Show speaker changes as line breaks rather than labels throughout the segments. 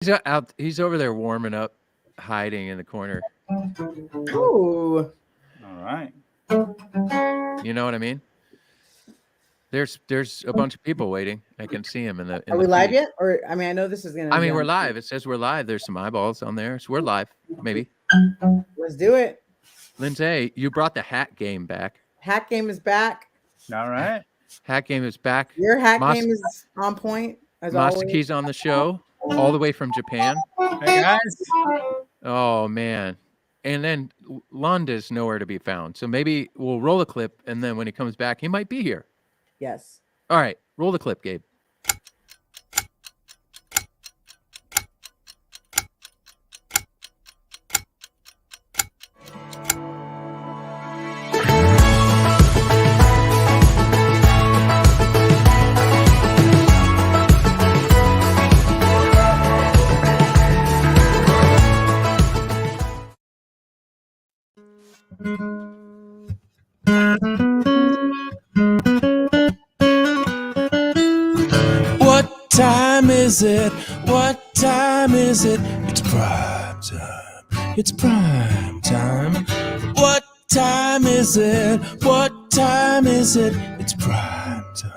He's over there warming up, hiding in the corner.
Ooh.
All right.
You know what I mean? There's a bunch of people waiting. I can see him in the
Are we live
feed.
yet? Or I mean, I know this is gonna.
I mean,
be
we're
on-
live. It says we're live. There's some eyeballs on there, so we're live. Maybe.
Let's do it.
Lindsay, you brought the hat game back.
Hack game is back.
All right.
Hat game is back.
Your hack game is on point as always.
Masaki's on the show, all the way from Japan.
Hey guys.
Oh man. And then Lund is nowhere to be found. So maybe we'll roll a clip, and then when he comes back, he might be here.
Yes.
All right, roll the clip, Gabe.
What time is it? What time is it? It's prime time. It's prime time. What time is it? What time is it? It's prime time.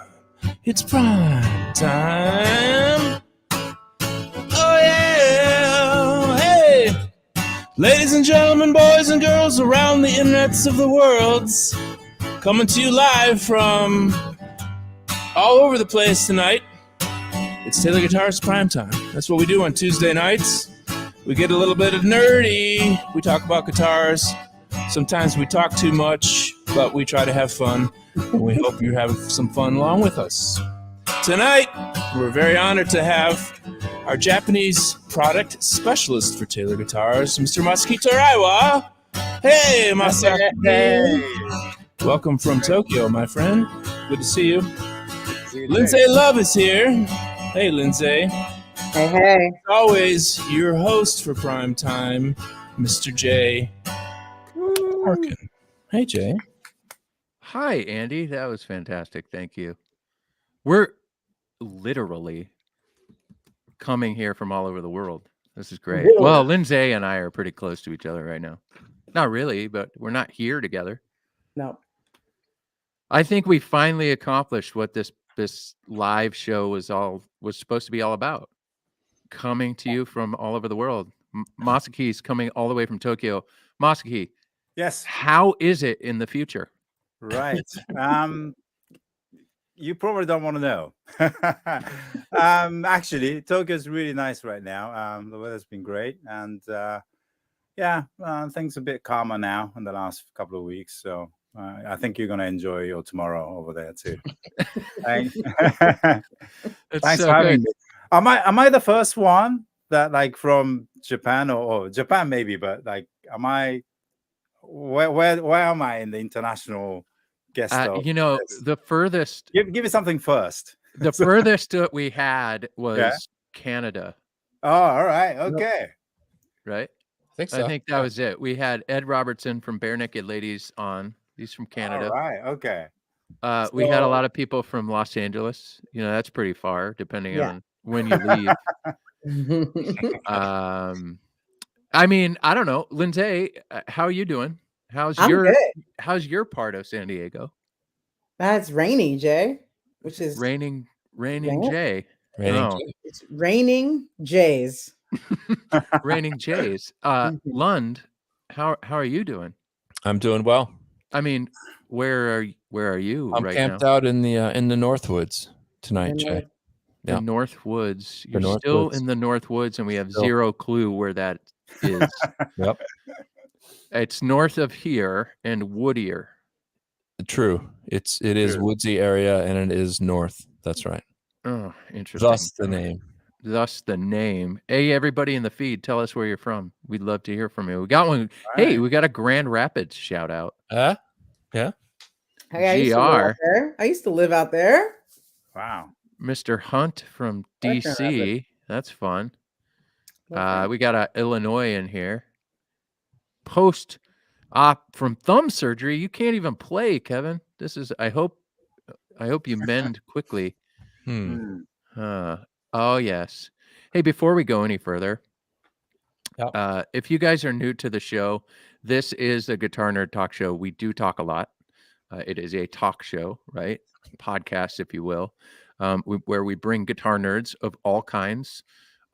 It's prime time. Oh yeah. Hey. Ladies and gentlemen, boys and girls around the internets of the world, coming to you live from all over the place tonight. It's Taylor Guitars Primetime. That's what we do on Tuesday nights. We get a little bit of nerdy. We talk about guitars. Sometimes we talk too much, but we try to have fun. And we hope you have some fun along with us. Tonight, we're very honored to have our Japanese product specialist for Taylor Guitars, Mr. Masaki Toraiwa. Hey, Masaki.
Hey.
Welcome from Tokyo, my friend. Good to see you.
See you
Lindsay Love is here. Hey, Lindsay.
Hey, hey.
As always, your host for Prime Time, Mr. J. Harkin. Hey, Jay.
Hi, Andy. That was fantastic. Thank you. We're literally coming here from all over the world. This is great.
Really?
Well, Lindsay and I are pretty close to each other right now. Not really, but we're not here together.
No.
I think we finally accomplished what this live show was supposed to be all about. Coming to you from all over the world. Masaki's coming all the way from Tokyo. Masaki,
Yes.
how is it in the future?
Right. You probably don't want to know. Actually, Tokyo's really nice right now. The weather's been great, and things are a bit calmer now in the last couple of weeks. So I think you're going to enjoy your tomorrow over there too. Thanks
It's
for having me. Am I the first one that like from Japan or Japan maybe, but like am I? Where am I in the international guest?
The furthest.
Give me something first.
The furthest that we had was Canada.
Oh, all right. Okay.
Right?
I think so.
I think that was it. We had Ed Robertson from Bare Naked Ladies on. He's from Canada.
All right. Okay.
We had a lot of people from Los Angeles. You know, that's pretty far, depending on when you leave. I mean, I don't know. Lindsay, how are you doing? How's your part of San Diego?
That's rainy, Jay. Which is
Raining
Yeah.
Jay.
It's raining Jays.
Raining Jays. Lund, how are you doing?
I'm doing well.
I mean, where are you
I'm
right
camped
now?
out in the Northwoods tonight, Jay.
The
Yeah.
North Woods. You're
North
still
Woods.
in the North Woods, and we have
Still.
zero clue where that is.
Yep.
It's north of here and woodier.
True. It is woodsy area, and it is north. That's right.
Oh, interesting.
Thus the name.
Hey, everybody in the feed, tell us where you're from. We'd love to hear from you. We got one.
Right.
Hey, we got a Grand Rapids shout out.
Yeah.
Hey, I used to live out there.
Wow.
Mr. Hunt from
Grand
DC.
Rapids.
That's fun.
Okay.
We got a Illinois in here. Post-op from thumb surgery. You can't even play, Kevin. This is. I hope you mend quickly.
Hmm.
Oh yes. Hey, before we go any further,
Yep.
if you guys are new to the show, this is a Guitar Nerd Talk show. We do talk a lot. It is a talk show, right? Podcast, if you will, where we bring guitar nerds of all kinds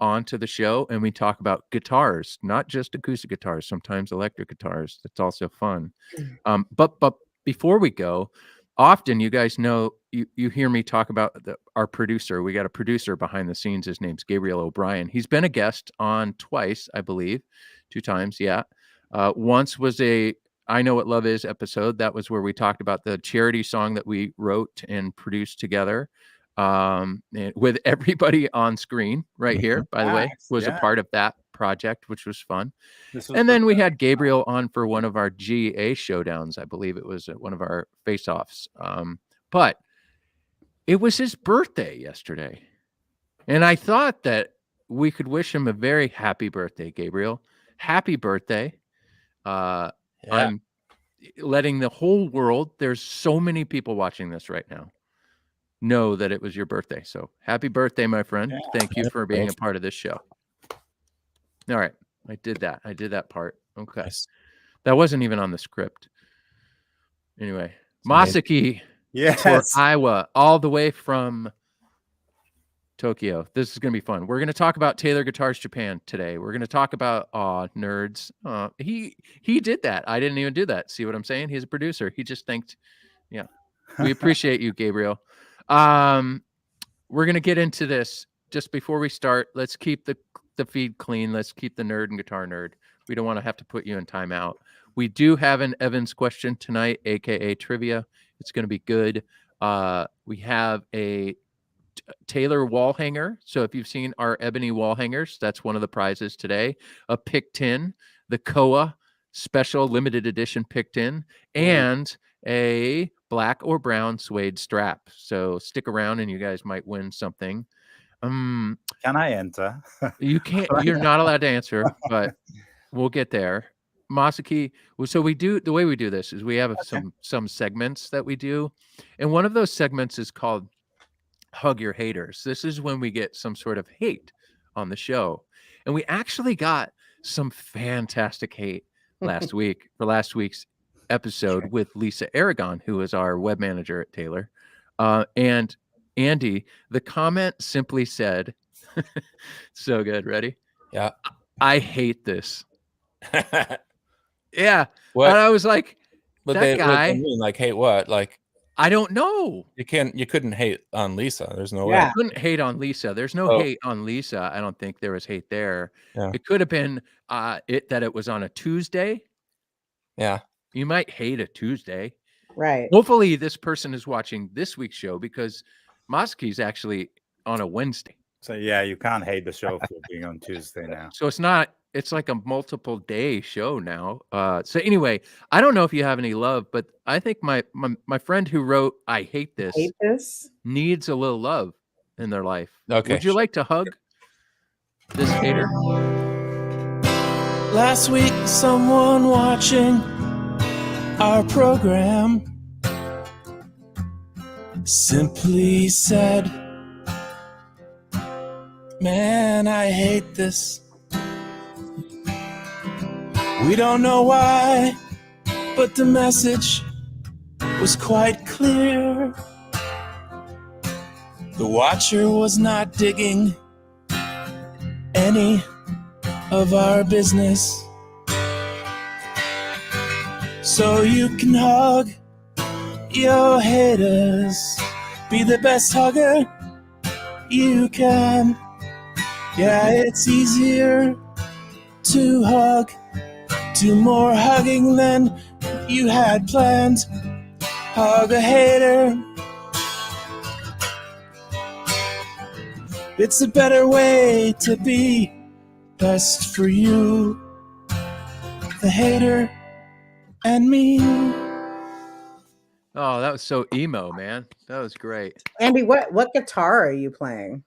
onto the show, and we talk about guitars, not just acoustic guitars, sometimes electric guitars. That's also fun. But before we go, often you guys know, you hear me talk about our producer. We got a producer behind the scenes. His name's Gabriel O'Brien. He's been a guest on twice, I believe, 2 times. Yeah. Once was a I Know What Love Is episode. That was where we talked about the charity song that we wrote and produced together, and with everybody on screen right here, by the way,
Nice,
was a
yeah.
part of that project, which was fun.
This was
And
the
then we
first-
had Gabriel on for one of our GA showdowns. I believe it was at one of our face-offs. But it was his birthday yesterday. And I thought that we could wish him a very happy birthday, Gabriel. Happy birthday.
Yeah.
I'm letting the whole world, there's so many people watching this right now, know that it was your birthday. So happy birthday, my friend.
Yeah.
Thank you for being a
Thanks.
part of this show. All right. I did that part. Okay.
Nice.
That wasn't even on the script. Anyway,
amazing.
Masaki
Yes.
Toraiwa, all the way from Tokyo. This is going to be fun. We're going to talk about Taylor Guitars Japan today. We're going to talk about nerds. He did that. I didn't even do that. See what I'm saying? He's a producer. He just thanked. Yeah. We appreciate you, Gabriel. We're going to get into this. Just before we start, let's keep the feed clean. Let's keep the nerd and guitar nerd. We don't want to have to put you in timeout. We do have an Evans question tonight, aka trivia. It's going to be good. We have a Taylor wall hanger. So if you've seen our ebony wall hangers, that's one of the prizes today. A pick tin, the Koa special limited edition pick tin, and a black or brown suede strap. So stick around and you guys might win something.
Can I enter?
You can't, you're not allowed to answer, but we'll get there. Masaki, so we do, the way we do this is we have some segments that we do. And one of those segments is called Hug Your Haters. This is when we get some sort of hate on the show. And we actually got some fantastic hate last week for last week's episode with Lisa Aragon, who is our web manager at Taylor. And Andy, the comment simply said, so good. Ready?
Yeah.
I hate this. Yeah.
What?
And I was like,
What
that
they
guy,
mean? Like hate what? Like
I don't know.
you couldn't hate on Lisa. There's no
Yeah.
way.
Couldn't hate on Lisa. There's no
Oh.
hate on Lisa. I don't think there was hate there.
Yeah.
It could have been that it was on a Tuesday.
Yeah.
You might hate a Tuesday.
Right.
Hopefully this person is watching this week's show because Masaki's actually on a Wednesday.
So yeah, you can't hate the show for being on Tuesday now.
So it's like a multiple day show now. So anyway, I don't know if you have any love, but I think my friend who wrote I hate this
Hate this.
needs a little love in their life.
Okay.
Would you like to hug this hater?
Last week, someone watching our program simply said, "Man, I hate this. We don't know why, but the message was quite clear. The watcher was not digging any of our business. So you can hug your haters, be the best hugger you can. Yeah, it's easier to hug, do more hugging than you had planned. Hug a hater. It's a better way to be best for you, the hater, and me."
Oh, that was so emo, man. That was great.
Andy, what guitar are you playing?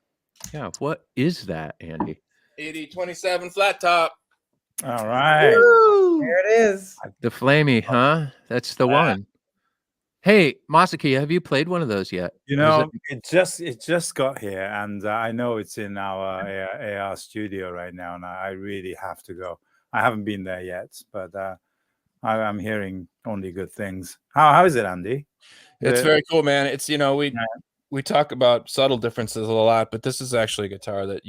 Yeah, what is that, Andy?
8027 flat top.
All right.
Woo! There it is.
The Flamey, huh? That's the
Yeah.
one. Hey, Masaki, have you played one of those yet?
You
Or is
know, it just got here, and I know it's in our AR studio right now, and I really have to go. I haven't been there yet, but I'm hearing only good things. How is it, Andy?
It's
The-
very cool, man. It's
Yeah.
we talk about subtle differences a lot, but this is actually a guitar that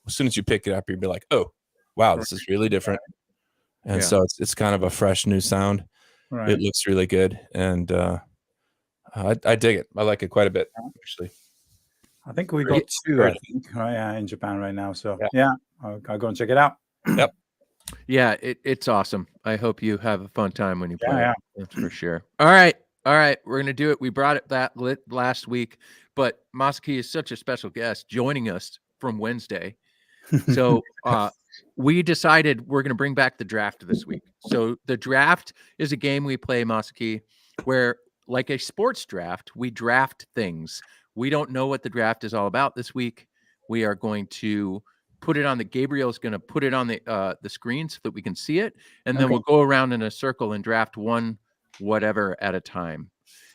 as soon as you pick it up, you'll be like, oh, wow, this is really different. And
Yeah.
so it's kind of a fresh new sound.
Right.
It looks really good, and I dig it. I like it quite a bit, actually.
I think we got two, I think, right, in Japan right now. So yeah, I'll go and check it out.
Yep.
Yeah, it's awesome. I hope you have a fun time when you play
Yeah.
it. That's for sure. All right. We're gonna do it. We brought it that last week, but Masaki is such a special guest joining us from Wednesday. So we decided we're gonna bring back the draft this week. So the draft is a game we play, Masaki, where like a sports draft, we draft things. We don't know what the draft is all about this week. We are going to put it on Gabriel's going to put it on the screen so that we can see it, and then we'll go around in a circle and draft one whatever at a time.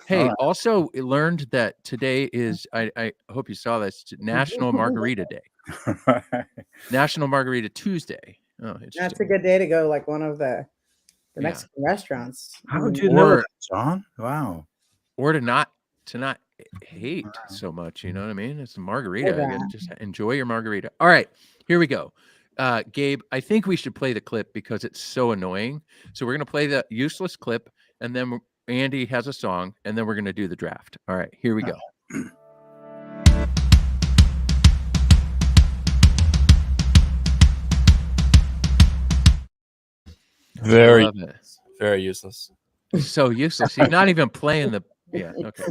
Hey, also learned that today is I hope you saw this, National Margarita Day. National Margarita Tuesday. Oh,
That's a good day to go, like one of the Mexican restaurants.
How do you know that, John? Wow.
Or to not hate so much, you know what I mean? It's a margarita. I gotta just enjoy your margarita. All right, here we go. Gabe, I think we should play the clip because it's so annoying. So we're gonna play the useless clip, and then Andy has a song, and then we're gonna do the draft. All right, here we go.
Very useless.
So useless. He's not even playing the. Yeah. Okay.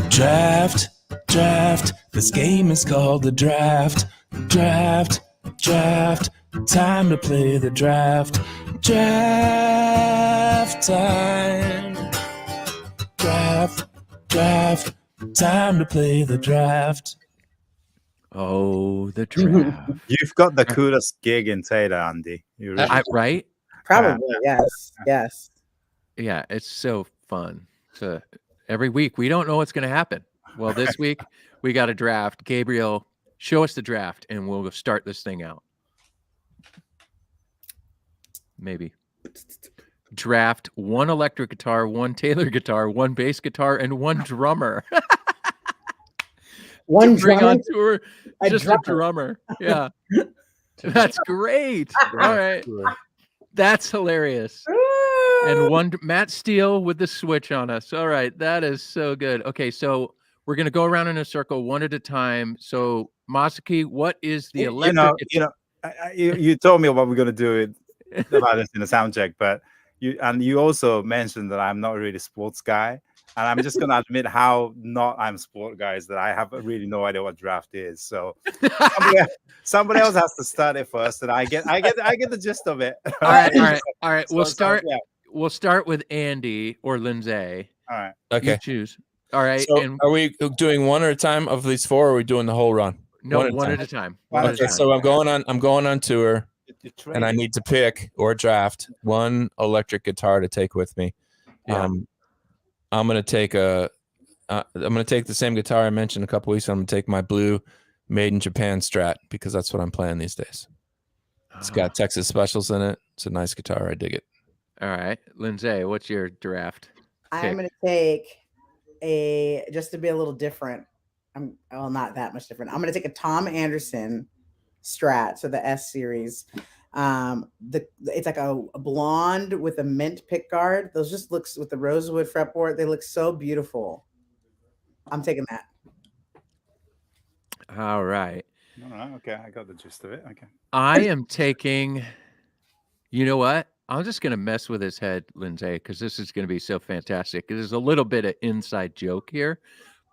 Draft. This game is called the draft. Draft. Time to play the draft. Draft time. Draft. Time to play the draft.
Oh, the draft.
You've got the coolest gig in Taylor, Andy. You really
Right?
Probably, yes.
Yeah, it's so fun. So every week we don't know what's going to happen. Well, this week we got a draft. Gabriel, show us the draft, and we'll start this thing out. Maybe. Draft 1 electric guitar, 1 Taylor guitar, 1 bass guitar, and 1 drummer.
One
bring
drummer?
on tour, just a
drummer.
drummer. Yeah. That's great. All right. That's hilarious. And 1 Matt Steele with the switch on us. All right. That is so good. Okay. So we're going to go around in a circle one at a time. So Masaki, what is the electric?
You told me what we're going to do about this in the sound check, but you also mentioned that I'm not really a sports guy. And I'm just gonna admit how not I'm a sport guy is that I have really no idea what draft is. So somebody else has to start it first, and I get the gist of it.
All right.
So,
We'll start with Andy or Lindsay.
All right.
Okay.
You choose. All right.
So
and
are we doing one at a time of these 4, or are we doing the whole run?
no, one at a time.
Okay, so I'm going on tour, and I need to pick or draft 1 electric guitar to take with me.
Yeah.
I'm gonna take the same guitar I mentioned a couple weeks ago. I'm gonna take my blue Made in Japan Strat because that's what I'm playing these days. It's got Texas Specials in it. It's a nice guitar. I dig it.
All right, Lindsay, what's your draft?
I'm going to take just to be a little different. Not that much different. I'm going to take a Tom Anderson Strat, so the S series. It's like a blonde with a mint pick guard. Those just looks with the rosewood fretboard. They look so beautiful. I'm taking that.
All right.
Okay, I got the gist of it. Okay.
I am taking. You know what? I'm just gonna mess with his head, Lindsay, because this is gonna be so fantastic. There's a little bit of inside joke here,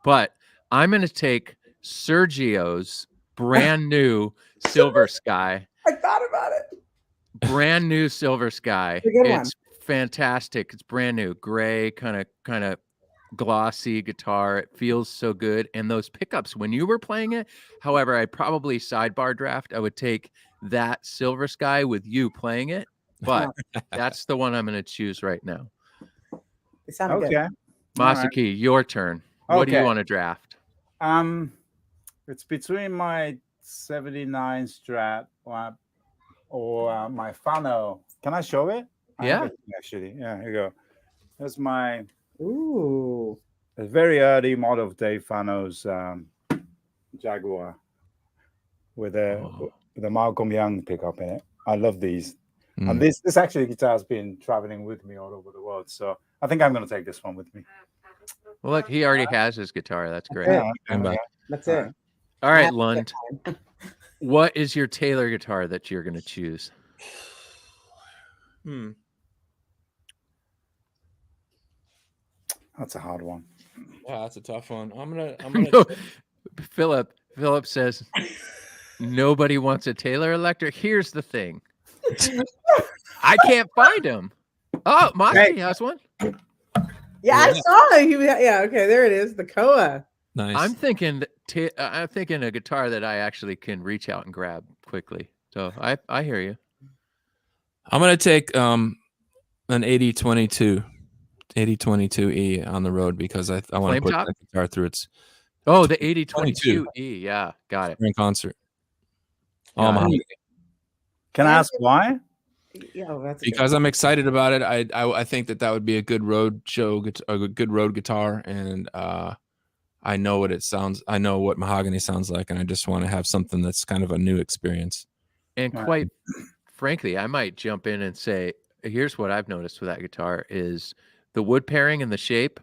but I'm gonna take Sergio's brand new Silver Sky.
I thought about it.
Brand new Silver Sky. It's fantastic. It's brand new, gray, kind of glossy guitar. It feels so good. And those pickups when you were playing it, however, I probably sidebar draft. I would take that Silver Sky with you playing it but that's the one I'm going to choose right now.
It sounded good.
Okay.
Masaki, your turn. What do you
Okay.
want to draft?
It's between my 79 Strat or my Fano. Can I show it? I have
Yeah.
it, actually. Yeah, here you go. That's my
Ooh.
a very early model of Dave Fano's Jaguar with a Malcolm Young pickup in it. I love these. And this actually guitar has been traveling with me all over the world. So I think I'm going to take this one with me.
Well, look, he already has his guitar. That's great.
Yeah.
Okay.
That's it.
All right, Lund. What is your Taylor guitar that you're going to choose?
That's a hard one.
Yeah, that's a tough one. I'm gonna
No, Philip says nobody wants a Taylor electric. Here's the thing. I can't find him. Oh, Masaki has one.
Yeah, I saw it. Yeah, okay, there it is. The Koa.
nice.
I'm thinking a guitar that I actually can reach out and grab quickly. So I hear you.
I'm gonna take an 8022E on the road because I want to
Flame
put
top?
that guitar through its
Oh, the 8022E. Yeah, got it.
spring concert.
Got
Oh
it.
my!
Can I ask why?
Yeah, that's
Because I'm excited about it. I think that would be a good road show, a good road guitar, and I know what it sounds. I know what mahogany sounds like, and I just want to have something that's kind of a new experience.
And quite frankly, I might jump in and say, here's what I've noticed with that guitar is the wood pairing and the shape.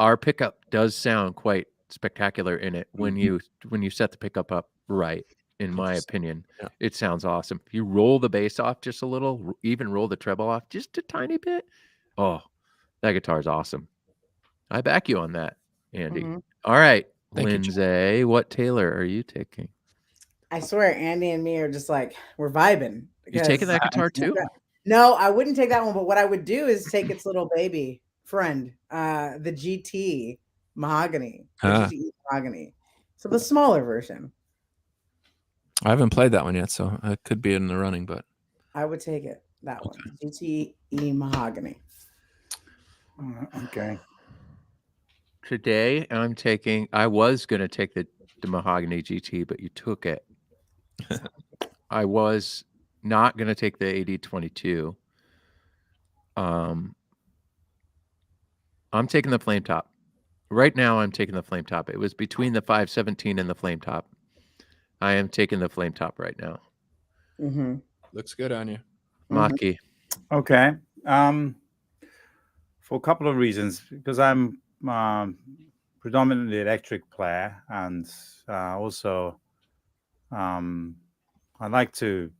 Our pickup does sound quite spectacular in it when you set the pickup up right. In my opinion, it sounds awesome. If you roll the bass off just a little, even roll the treble off just a tiny bit. Oh, that guitar is awesome. I back you on that, Andy. All right,
Thank you,
Lindsay, what Taylor are you taking?
I swear, Andy and me are just like we're vibing.
You taking that guitar too?
No, I wouldn't take that one. But what I would do is take its little baby friend, the GT mahogany, GT mahogany. So the smaller version.
I haven't played that one yet, so I could be in the running, but
I would take it. That one, GTE mahogany.
Okay.
Today I was going to take the mahogany GT, but you took it. I was not going to take the 8022. I'm taking the flame top. Right now I'm taking the flame top. It was between the 517 and the flame top. I am taking the flame top right now.
looks good on you.
Maki.
Okay. For a couple of reasons, because I'm predominantly electric player, and also I like to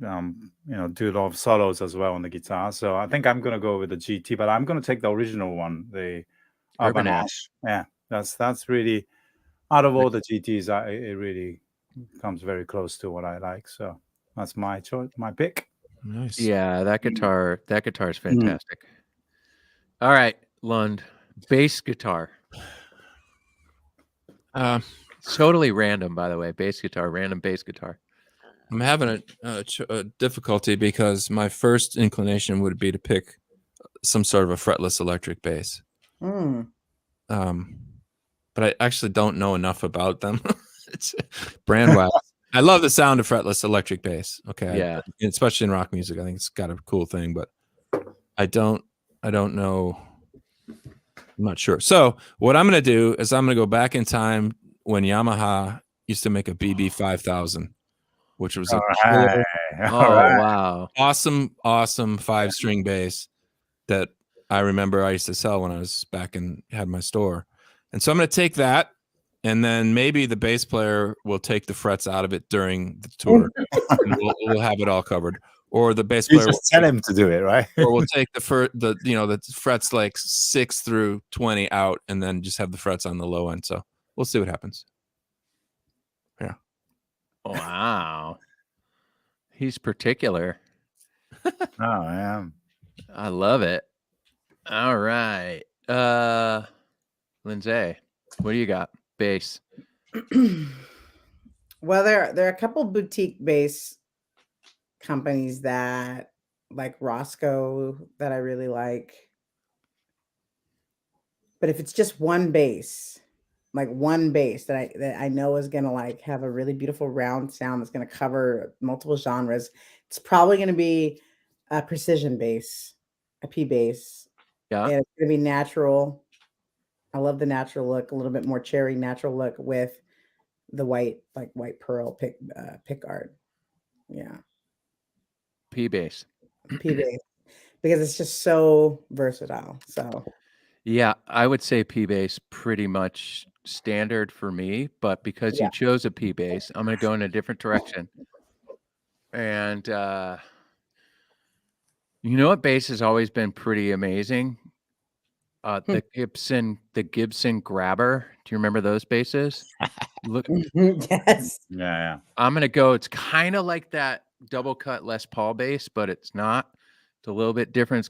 do a lot of solos as well on the guitar. So I think I'm going to go with the GT, but I'm going to take the original one, the Urban Ash. Yeah, that's really, out of all the GTs, it really comes very close to what I like. So that's my choice, my pick.
Nice.
Yeah, that guitar is fantastic. All right, Lund, bass guitar. Totally random, by the way. Bass guitar, random bass guitar.
I'm having a difficulty because my first inclination would be to pick some sort of a fretless electric bass. But I actually don't know enough about them. It's brand wise. I love the sound of fretless electric bass. Okay.
Yeah.
Especially in rock music. I think it's got a cool thing, but I don't know. I'm not sure. So what I'm going to do is I'm going to go back in time when Yamaha used to make a BB 5000, which was
Wow.
awesome 5-string bass that I remember I used to sell when I was back and had my store. And so I'm going to take that, and then maybe the bass player will take the frets out of it during the tour, and we'll have it all covered. Or the bass player
just tell him to do it, right?
or we'll take the frets like 6 through 20 out, and then just have the frets on the low end. So we'll see what happens. Yeah.
Wow. He's particular.
Oh, yeah.
I love it. All right. Lindsay, what do you got? Bass.
Well, there are a couple boutique bass companies that like Roscoe that I really like. But if it's just one bass, like one bass that I know is gonna like have a really beautiful round sound that's gonna cover multiple genres, it's probably gonna be a precision bass, a P bass.
Yeah.
And it's gonna be natural. I love the natural look, a little bit more cherry natural look with the white, like white pearl pick art. Yeah.
P bass.
P bass. Because it's just so versatile. So
Yeah, I would say P bass pretty much standard for me, but because
yeah.
you chose a P bass, I'm gonna go in a different direction. And you know what bass has always been pretty amazing? The Gibson Grabber. Do you remember those basses? Look,
Yes.
Yeah.
I'm gonna go. It's kind of like that double cut Les Paul bass, but it's not. It's a little bit different. It's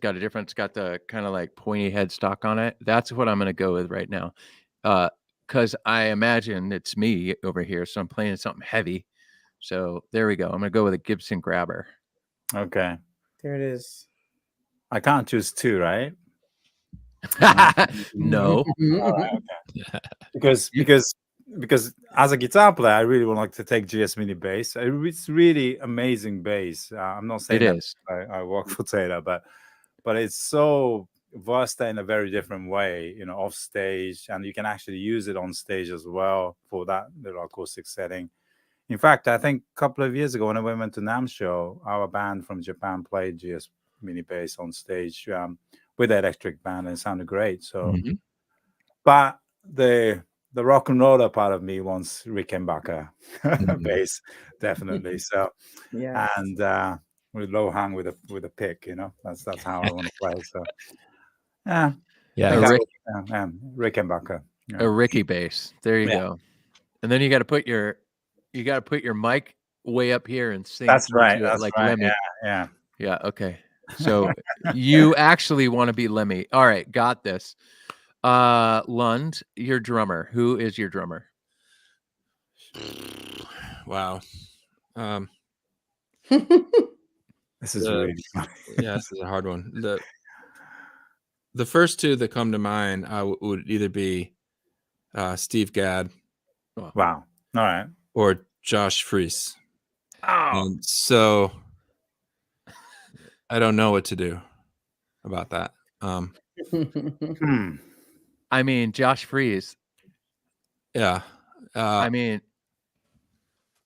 got the kind of like pointy headstock on it. That's what I'm gonna go with right now. Because I imagine it's me over here, so I'm playing something heavy. So there we go. I'm gonna go with a Gibson Grabber.
Okay.
There it is.
I can't choose two, right?
No.
All right, okay. Because as a guitar player, I really would like to take GS Mini bass. It's really amazing bass. I'm not saying
It
that
is.
I work for Taylor, but it's so versatile in a very different way, you know, off stage, and you can actually use it on stage as well for that little acoustic setting. In fact, I think a couple of years ago when I went to NAMM show, our band from Japan played GS Mini bass on stage with the electric band, and it sounded great. So,
Mhm.
but the rock and roller part of me wants Rickenbacker bass, definitely. So,
Yeah.
and with low hang with a pick, you know, that's how I want to play. So, yeah,
Yeah,
I
Rick-
Rickenbacker. Yeah.
A Ricky bass. There you
Yeah.
go. And then you got to put your mic way up here and sing.
That's
into
right.
it
That's
like
right.
Lemmy.
Yeah.
Yeah. Okay. So you actually want to be Lemmy. All right. Got this. Lund, your drummer. Who is your drummer?
Wow.
This is really fun.
Yeah, this is a hard one. The first two that come to mind would either be Steve Gadd
Wow. All right.
or Josh Freese.
Oh,
And so I don't know what to do about that.
I mean, Josh Freese.
Yeah.
I mean,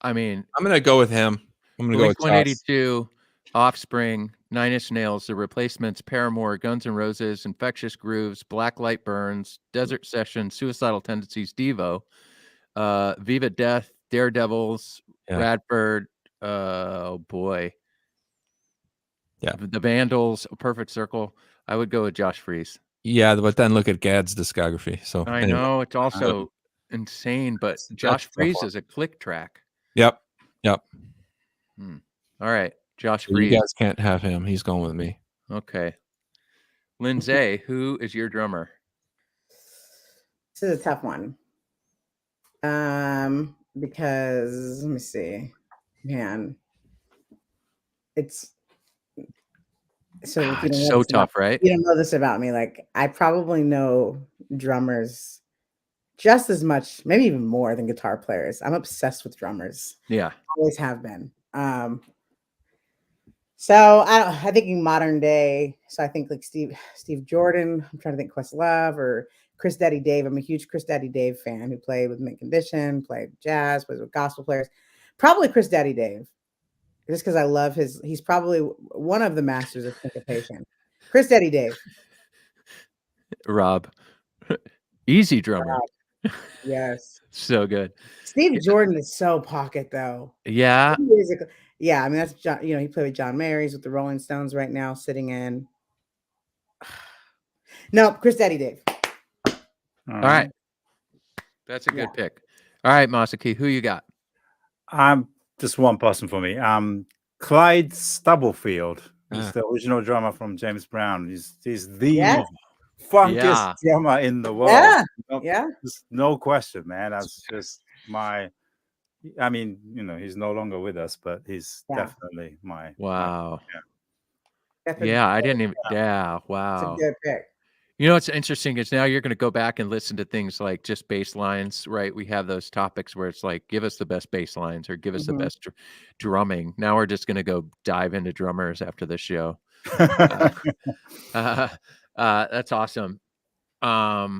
I'm gonna go with him. I'm gonna go with
Blink 182, Offspring, Nine Inch Nails, The Replacements, Paramore, Guns N' Roses, Infectious Grooves, Black Light Burns, Desert Session, Suicidal Tendencies, Devo, Viva Death, Daredevils,
Yeah.
Radford. Oh boy.
Yeah.
The Vandals, A Perfect Circle. I would go with Josh Freese.
Yeah, but then look at Gadd's discography. So
I
anyway.
know it's also insane, but
That's
Josh
a tough
Freese
one.
is a click track.
Yep.
All right, Josh
You
Freese.
guys can't have him. He's going with me.
Okay. Lindsay, who is your drummer?
This is a tough one. Because let me see. Man. It's so if you don't know
It's so
this about-
tough, right?
you don't know this about me. Like I probably know drummers just as much, maybe even more than guitar players. I'm obsessed with drummers.
Yeah.
Always have been. So I think in modern day, so I think like Steve Jordan, I'm trying to think Questlove or Chris Daddy Dave. I'm a huge Chris Daddy Dave fan who played with Mint Condition, played jazz, plays with gospel players. Probably Chris Daddy Dave. Just because I love he's probably one of the masters of syncopation. Chris Daddy Dave.
Rob. Easy drummer.
Yes.
So good.
Steve Jordan is so pocket though.
Yeah.
Yeah, I mean that's John, he played with John Mary's with the Rolling Stones right now, sitting in. No, Chris Daddy Dave.
All right. That's a good pick. All right, Masaki, who you got?
I'm just one person for me. Clyde Stubblefield. He's the original drummer from James Brown. He's the funkiest drummer in the world. Just no question, man. That's just my. I mean, he's no longer with us, but he's definitely my.
Wow. Yeah, I didn't even. Yeah,
It's a
wow.
good pick.
You know what's interesting is now you're going to go back and listen to things like just bass lines, right? We have those topics where it's like, give us the best bass lines or give us the
Mhm.
best drumming. Now we're just going to go dive into drummers after this show. That's awesome. I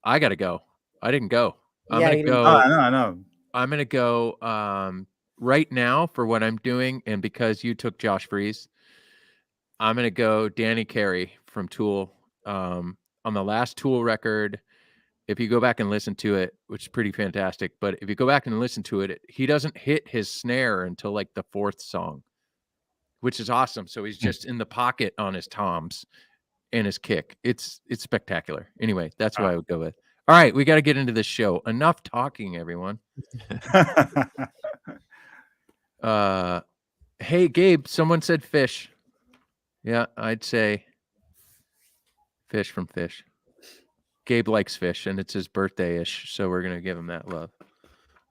got to go. I didn't go. I'm
Yeah,
going
you
to
didn't-
Oh,
go.
I know.
I'm going to go right now for what I'm doing. And because you took Josh Freese, I'm going to go Danny Carey from Tool. On the last Tool record, if you go back and listen to it, which is pretty fantastic, but if you go back and listen to it, he doesn't hit his snare until like the 4th song, which is awesome. So he's just in the pocket on his toms and his kick. It's spectacular. Anyway, that's what I would go with. All right, we got to get into this show. Enough talking, everyone. Hey, Gabe, someone said fish. Yeah, I'd say fish from Fish. Gabe likes fish, and it's his birthday-ish, so we're going to give him that love.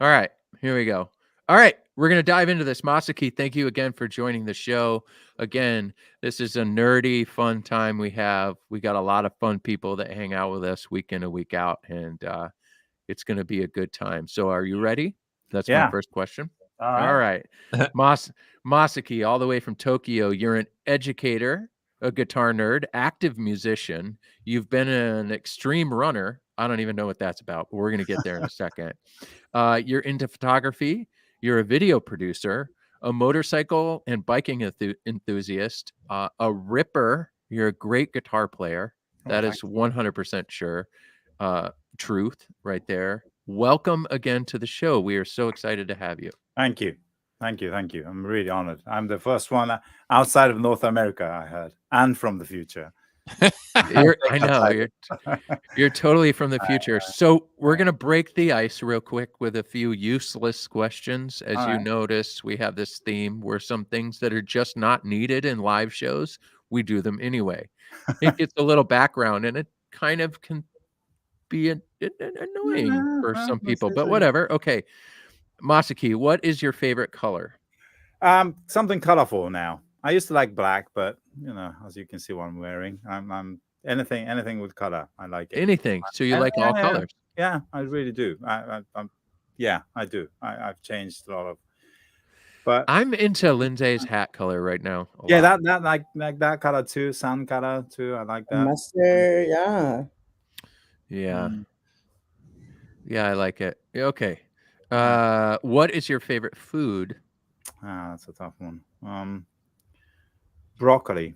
All right, here we go. All right, we're going to dive into this. Masaki, thank you again for joining the show. Again, this is a nerdy, fun time we have. We got a lot of fun people that hang out with us week in and week out, and it's going to be a good time. So are you ready? That's my
Yeah.
first question.
All right.
Masaki, all the way from Tokyo, you're an educator, a guitar nerd, active musician. You've been an extreme runner. I don't even know what that's about, but we're going to get there in a second. You're into photography. You're a video producer, a motorcycle and biking enthusiast, a ripper. You're a great guitar player. That is 100% sure. Truth right there. Welcome again to the show. We are so excited to have you.
Thank you. I'm really honored. I'm the first one outside of North America, I heard, and from the future.
I know you're totally from the future. So we're gonna break the ice real quick with a few useless questions. As
All
you
right.
notice, we have this theme where some things that are just not needed in live shows, we do them anyway. It gets a little background, and it kind of can be annoying for some people, but whatever. Okay, Masaki, what is your favorite color?
Something colorful now. I used to like black, but as you can see what I'm wearing, I'm anything with color. I like it.
Anything. So you like all colors?
Yeah, I really do. I do. I've changed a lot of. But
I'm into Lindsay's hat color right now.
Yeah, that like that color too, sun color too. I like that.
Mustard, yeah.
Yeah. Yeah, I like it. Okay. What is your favorite food?
That's a tough one. Broccoli.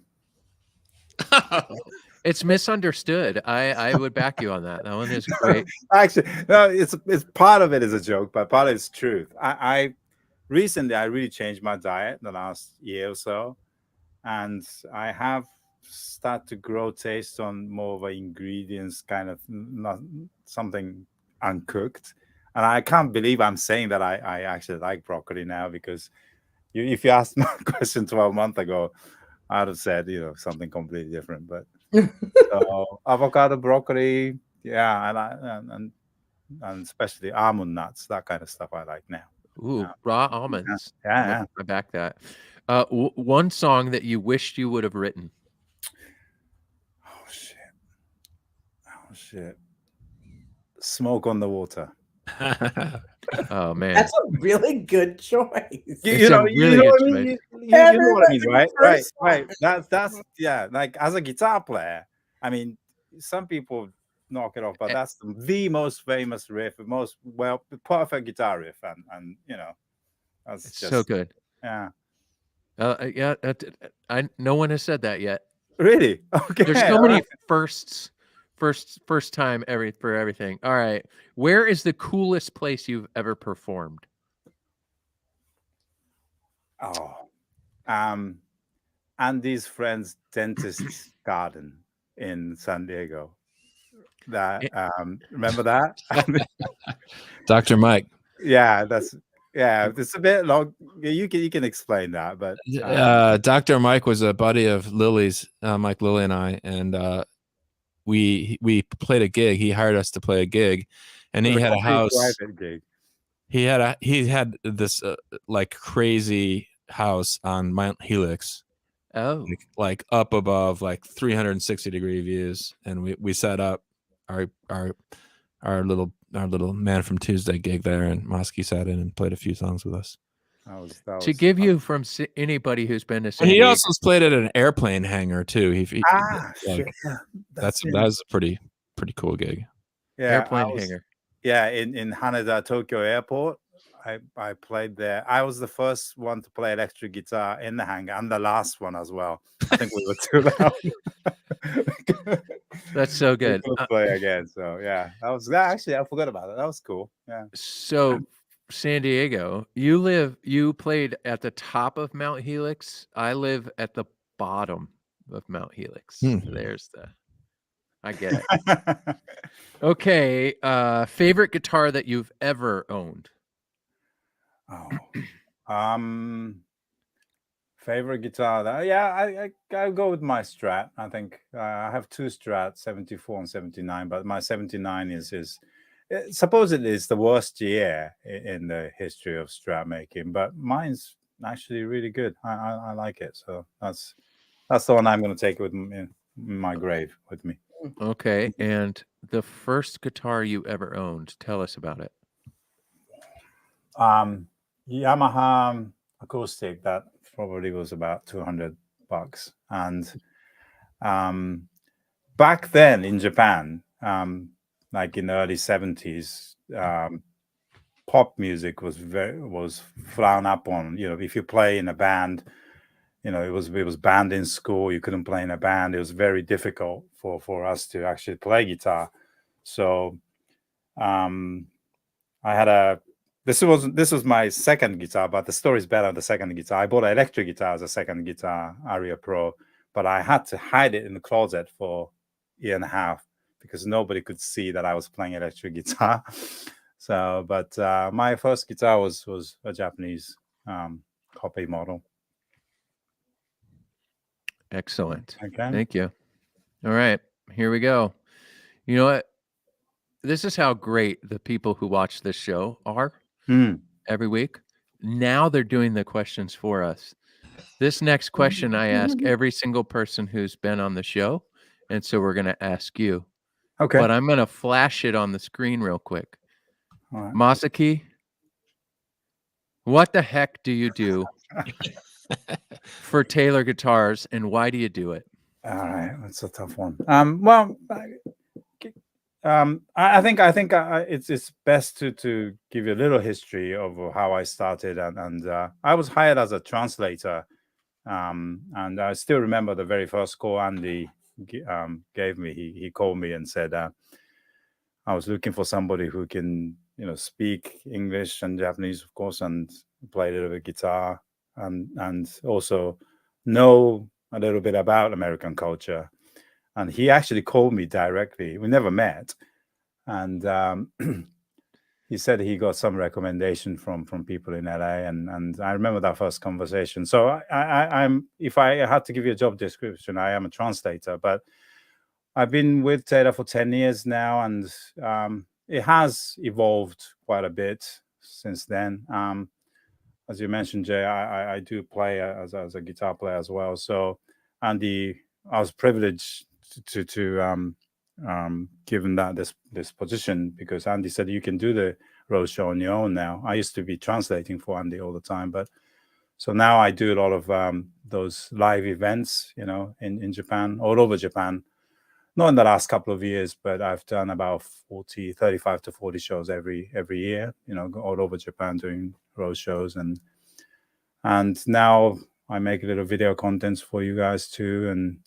It's misunderstood. I would back you on that. That one is great.
Actually, no, it's part of it is a joke, but part of it's truth. I recently really changed my diet the last year or so, and I have started to grow taste on more of ingredients, kind of not something uncooked. And I can't believe I'm saying that I actually like broccoli now, because if you asked me a question 12 months ago, I'd have said something completely different. But so avocado, broccoli, yeah, I like, and especially almond nuts, that kind of stuff I like now.
Ooh, raw almonds.
Yeah.
I back that. One song that you wished you would have written.
Oh shit. Smoke on the Water.
Oh man,
That's a really good choice.
You know what
I mean, right. That's yeah. Like, as a guitar player, I mean, some people knock it off, but that's the most famous riff, perfect guitar riff, and that's
it's
just
so good.
Yeah.
No one has said that yet.
Really? Okay.
There's so many firsts. First time for everything. All right. Where is the coolest place you've ever performed?
Andy's friend's dentist's garden in San Diego. That remember that?
Dr. Mike.
Yeah, it's a bit long. You can explain that, but
Dr. Mike was a buddy of Lily's, Mike, Lily, and I, and we played a gig. He hired us to play a gig, and he had a house.
Gig.
He had this like crazy house on Mount Helix,
Oh,
like up above like 360-degree views, and we set up our little Man from Tuesday gig there, and Masaki sat in and played a few songs with us.
That
to
was
give you from anybody who's been to San
And he
Diego.
also played at an airplane hangar too.
shit, yeah,
that was a pretty cool gig.
yeah.
Airplane hangar.
Yeah, in Haneda Tokyo Airport, I played there. I was the first one to play electric guitar in the hangar, and the last one as well. I think we were too loud.
That's so good.
We could play again. So yeah, actually I forgot about it. That was cool. Yeah.
So San Diego, you played at the top of Mount Helix. I live at the bottom of Mount Helix. I get it. Okay. Favorite guitar that you've ever owned?
Favorite guitar. I'll go with my Strat. I think I have two Strat, 74 and 79, but my 79 is supposedly it's the worst year in the history of Strat making, but mine's actually really good. I like it. So that's the one I'm going to take with in my grave with me.
Okay. And the first guitar you ever owned, tell us about it.
Yamaha acoustic that probably was about $200, and back then in Japan, like in the early 70s, pop music was frowned upon. If you play in a band, it was banned in school. You couldn't play in a band. It was very difficult for us to actually play guitar. So I had this was my second guitar, but the story is better on the second guitar. I bought an electric guitar as a second guitar, Aria Pro, but I had to hide it in the closet for a year and a half because nobody could see that I was playing electric guitar. So, but my first guitar was a Japanese copy model.
Excellent.
Okay.
Thank you. All right, here we go. You know what? This is how great the people who watch this show are every week. Now they're doing the questions for us. This next question I ask every single person who's been on the show, and so we're going to ask you.
Okay.
But I'm going to flash it on the screen real quick.
All right.
Masaki, what the heck do you do for Taylor guitars, and why do you do it?
All right, that's a tough one. I think it's best to give you a little history of how I started, and I was hired as a translator, and I still remember the very first call Andy gave me. He called me and said I was looking for somebody who can speak English and Japanese, of course, and play a little bit of guitar, and also know a little bit about American culture. And he actually called me directly. We never met. And he said he got some recommendation from people in LA. And I remember that first conversation. So I'm if I had to give you a job description, I am a translator. But I've been with Taylor for 10 years now. And it has evolved quite a bit since then. As you mentioned, Jay, I do play as a guitar player as well. So, I was privileged to given that this position because Andy said you can do the road show on your own now. I used to be translating for Andy all the time, but so now I do a lot of those live events, in Japan, all over Japan. Not in the last couple of years, but I've done about 35 to 40 shows every year, all over Japan doing road shows, and now I make a little video contents for you guys too, and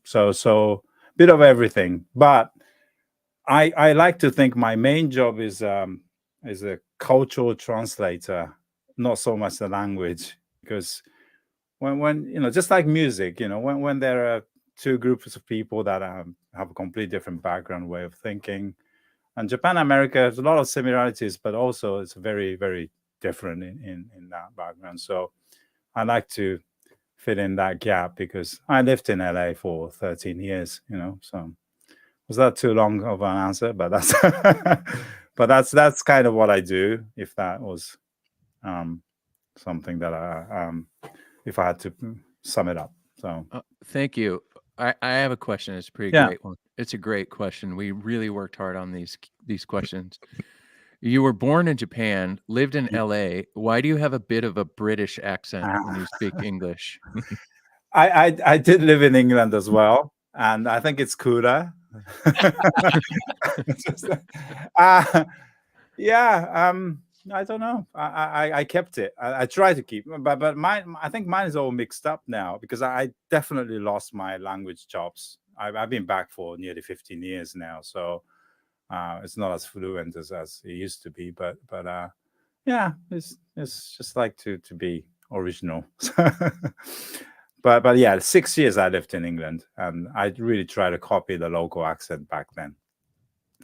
so bit of everything. But I like to think my main job is a cultural translator, not so much the language, because when just like music, when there are two groups of people that have a completely different background, way of thinking, and Japan, America has a lot of similarities, but also it's very, very different in that background. So I like to fit in that gap because I lived in LA for 13 years, so was that too long of an answer? But that's kind of what I do. If that was something that if I had to sum it up. So
Thank you. I have a question. It's a pretty
Yeah.
great one. It's a great question. We really worked hard on these questions. You were born in Japan, lived in LA. Why do you have a bit of a British accent when you speak English?
I did live in England as well, and I think it's cooler. Just, yeah, I don't know. I kept it. I try to keep, but mine. I think mine is all mixed up now because I definitely lost my language chops. I've been back for nearly 15 years now, so it's not as fluent as it used to be. But yeah, it's just like to be original. But yeah, 6 years I lived in England, and I really try to copy the local accent back then.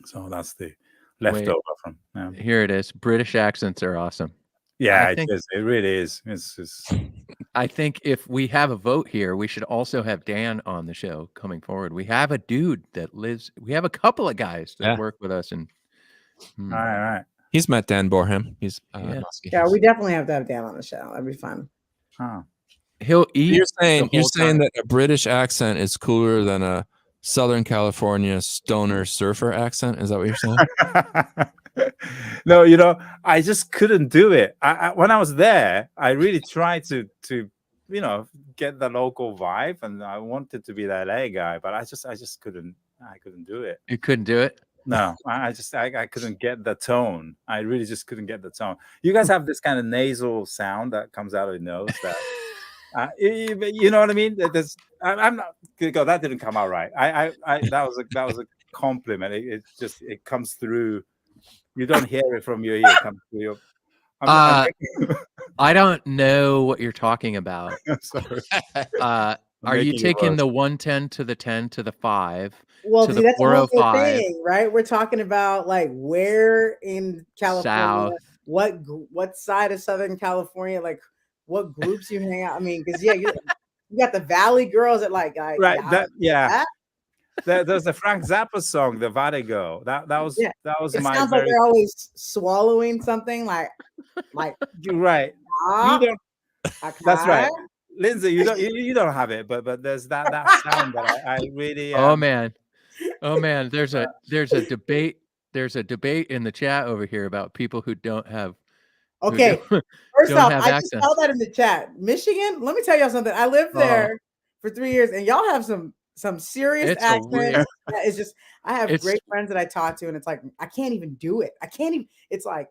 So that's the leftover from. Yeah,
Here it is. British accents are awesome.
yeah,
I think-
it is. It really is. It's
I think if we have a vote here, we should also have Dan on the show coming forward. We have a dude that lives. We have a couple of guys that
Yeah.
work with us, and
all right.
He's met Dan Borham. He's
Yeah.
Yeah, we definitely have to have Dan on the show. That'd be fun.
Oh.
he'll eat.
You're
the whole
saying
time.
that a British accent is cooler than a Southern California stoner surfer accent? Is that what you're saying?
No, I just couldn't do it. When I was there, I really tried to get the local vibe, and I wanted to be the LA guy, but I just couldn't. I couldn't do it.
You couldn't do it.
No, I couldn't get the tone. I really just couldn't get the tone. You guys have this kind of nasal sound that comes out of your nose. That you know what I mean? I'm not. God, that didn't come out right. That was a compliment. It comes through. You don't hear it from your ear. It comes through your.
I don't know what you're talking about.
Sorry.
Are you
making it
taking
worse.
the 110 to the 10 to the 5?
Well,
to
dude,
the
that's a whole other
405
thing, right? We're talking about like where in California,
South.
what side of Southern California, like what groups you hang out. I mean, because yeah, you got the Valley Girls that like
Right.
yeah.
There's a Frank Zappa song, "The Vertigo." That was
Yeah.
that was
It
my
sounds like
very
they're always swallowing something like
right.
ah,
You don't. That's right,
okay.
Lindsay. You don't have it, but there's that sound that I really.
Oh man. There's a debate. There's a debate in the chat over here about people who don't have.
Okay.
Don't
First off,
have
I just
accents.
saw that in the chat. Michigan, let me tell y'all something. I lived there for 3 years, and y'all have some serious
It's a weird-
accents. That is just. I have
It's-
great friends that I talk to, and it's like I can't even do it. I can't even. It's like,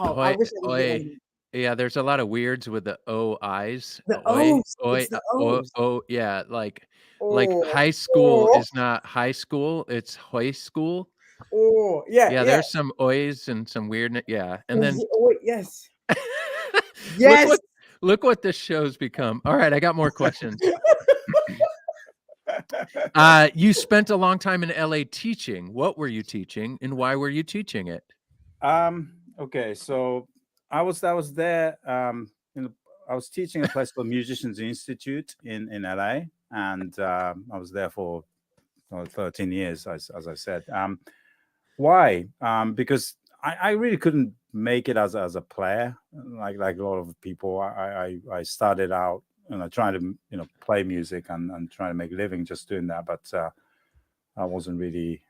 oh, I
Oi,
wish I was
oi.
doing
Yeah, there's a lot of weirds with the OIs.
the
Oi,
O's.
oi,
It's the O's.
yeah, like
Oh,
high school
oh,
is not high school, it's high school.
oh, yeah,
Yeah, there's some ois and some weirdness. Yeah, and then
oh, yes, yes.
look what this show's become. All right, I got more questions. You spent a long time in LA teaching. What were you teaching, and why were you teaching it?
Okay, so I was there. I was teaching a place called Musicians Institute in LA, and I was there for 13 years, as I said. Why? Because I really couldn't make it as a player, like a lot of people. I started out, trying to play music and trying to make a living just doing that, but I wasn't really.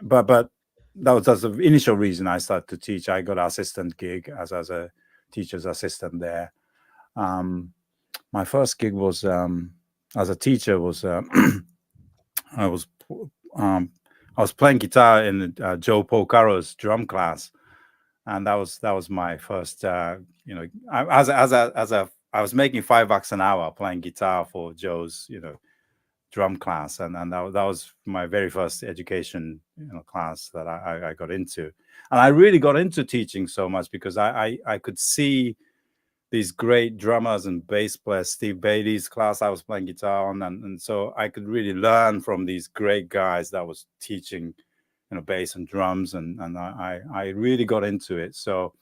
But that was the initial reason I started to teach. I got an assistant gig as a teacher's assistant there. My first gig was as a teacher was I was playing guitar in Joe Porcaro's drum class, and that was my first. I was making $5 an hour playing guitar for Joe's drum class, and that was my very first education class that I got into, and I really got into teaching so much because I could see these great drummers and bass players. Steve Bailey's class I was playing guitar on, and so I could really learn from these great guys that was teaching bass and drums, and I really got into it. So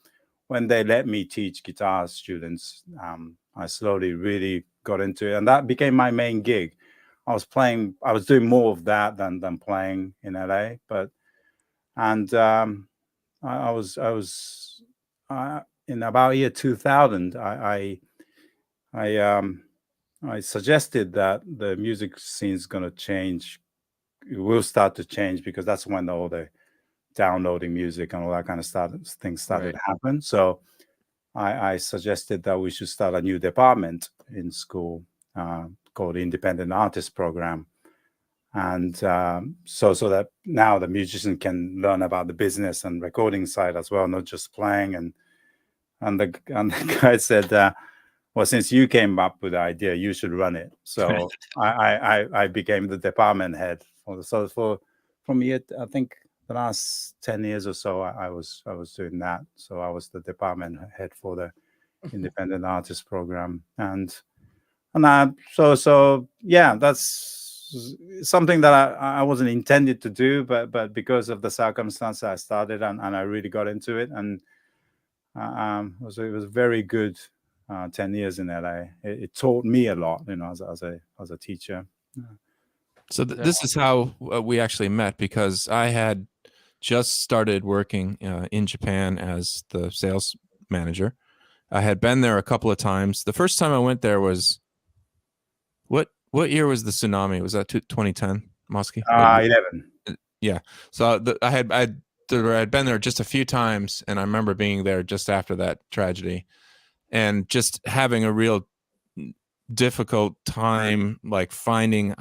when they let me teach guitar students, I slowly really got into it, and that became my main gig. I was doing more of that than playing in LA, I was in about year 2000. I I suggested that the music scene is going to change. It will start to change because that's when all the downloading music and all that kind of things started to happen. So I suggested that we should start a new department in school called Independent Artist Program. And so that now the musician can learn about the business and recording side as well, not just playing. And the guy said, well, since you came up with the idea, you should run it. So I became the department head. For me, I think the last 10 years or so, I was doing that. So I was the department head for the Independent Artist Program. So yeah, that's something that I wasn't intended to do, but because of the circumstance, I started and I really got into it, and it was very good 10 years in LA. It taught me a lot, as a teacher.
So this is how we actually met, because I had just started working in Japan as the sales manager. I had been there a couple of times. The first time I went there was what year was the tsunami? Was that 2010, Masaki?
11.
Yeah. So I had been there just a few times, and I remember being there just after that tragedy, and just having a real difficult time, like finding.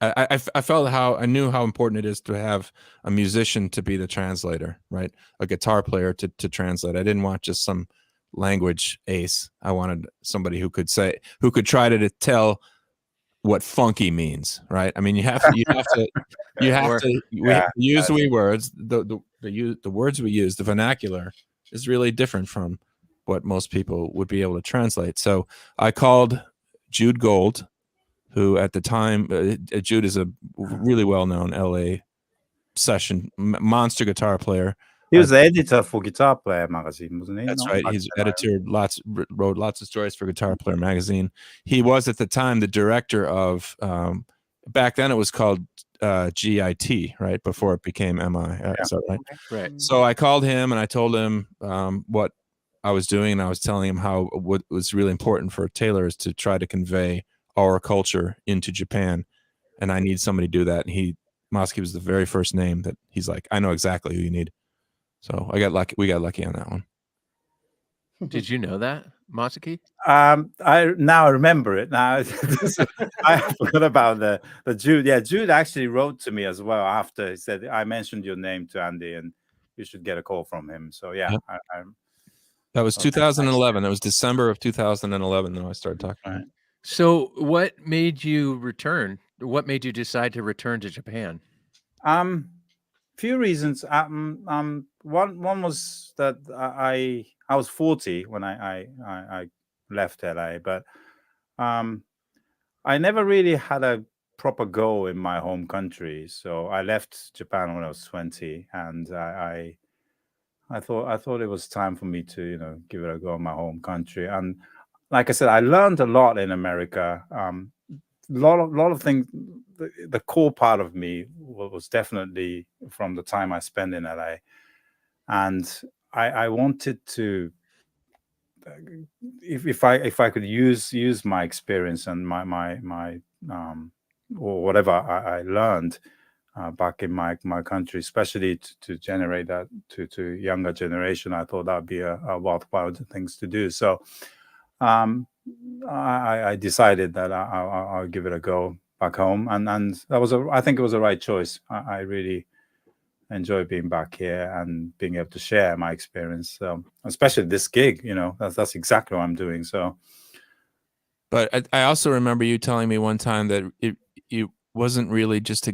I felt I knew how important it is to have a musician to be the translator, right? A guitar player to translate. I didn't want just some language ace. I wanted somebody who could try to tell what funky means, right? I mean, you have to use words. The words we use, the vernacular is really different from what most people would be able to translate. So I called Jude Gold, who at the time, Jude is a really well-known LA session monster guitar player.
He was the editor for Guitar Player magazine, wasn't he?
That's right. He's wrote lots of stories for Guitar Player magazine. He was at the time the director of, back then it was called GIT, right? Before it became MI. Is that right?
Right.
So I called him and I told him what I was doing, and I was telling him how what was really important for Taylor is to try to convey our culture into Japan, and I need somebody to do that. And Masaki was the very first name that he's like, I know exactly who you need. So I got lucky. We got lucky on that one.
Did you know that, Masaki?
I now remember it. Now I forgot about the Jude. Yeah, Jude actually wrote to me as well after. He said, I mentioned your name to Andy and you should get a call from him. So yeah. Yep.
That was 2011. That was December of 2011 that I started talking.
Right.
So what made you return? What made you decide to return to Japan?
Few reasons. One was that I was 40 when I left LA, but I never really had a proper go in my home country. So I left Japan when I was 20, and I thought it was time for me to give it a go in my home country. And like I said, I learned a lot in America. Lot of things. The core part of me was definitely from the time I spent in LA, and I wanted to, if I could use my experience and my or whatever I learned back in my country, especially to generate that to younger generation. I thought that'd be a worthwhile things to do. So I decided that I'll give it a go back home, and that I think it was the right choice. I really enjoy being back here and being able to share my experience, especially this gig. That's exactly what I'm doing. So,
but I also remember you telling me one time that it wasn't really just to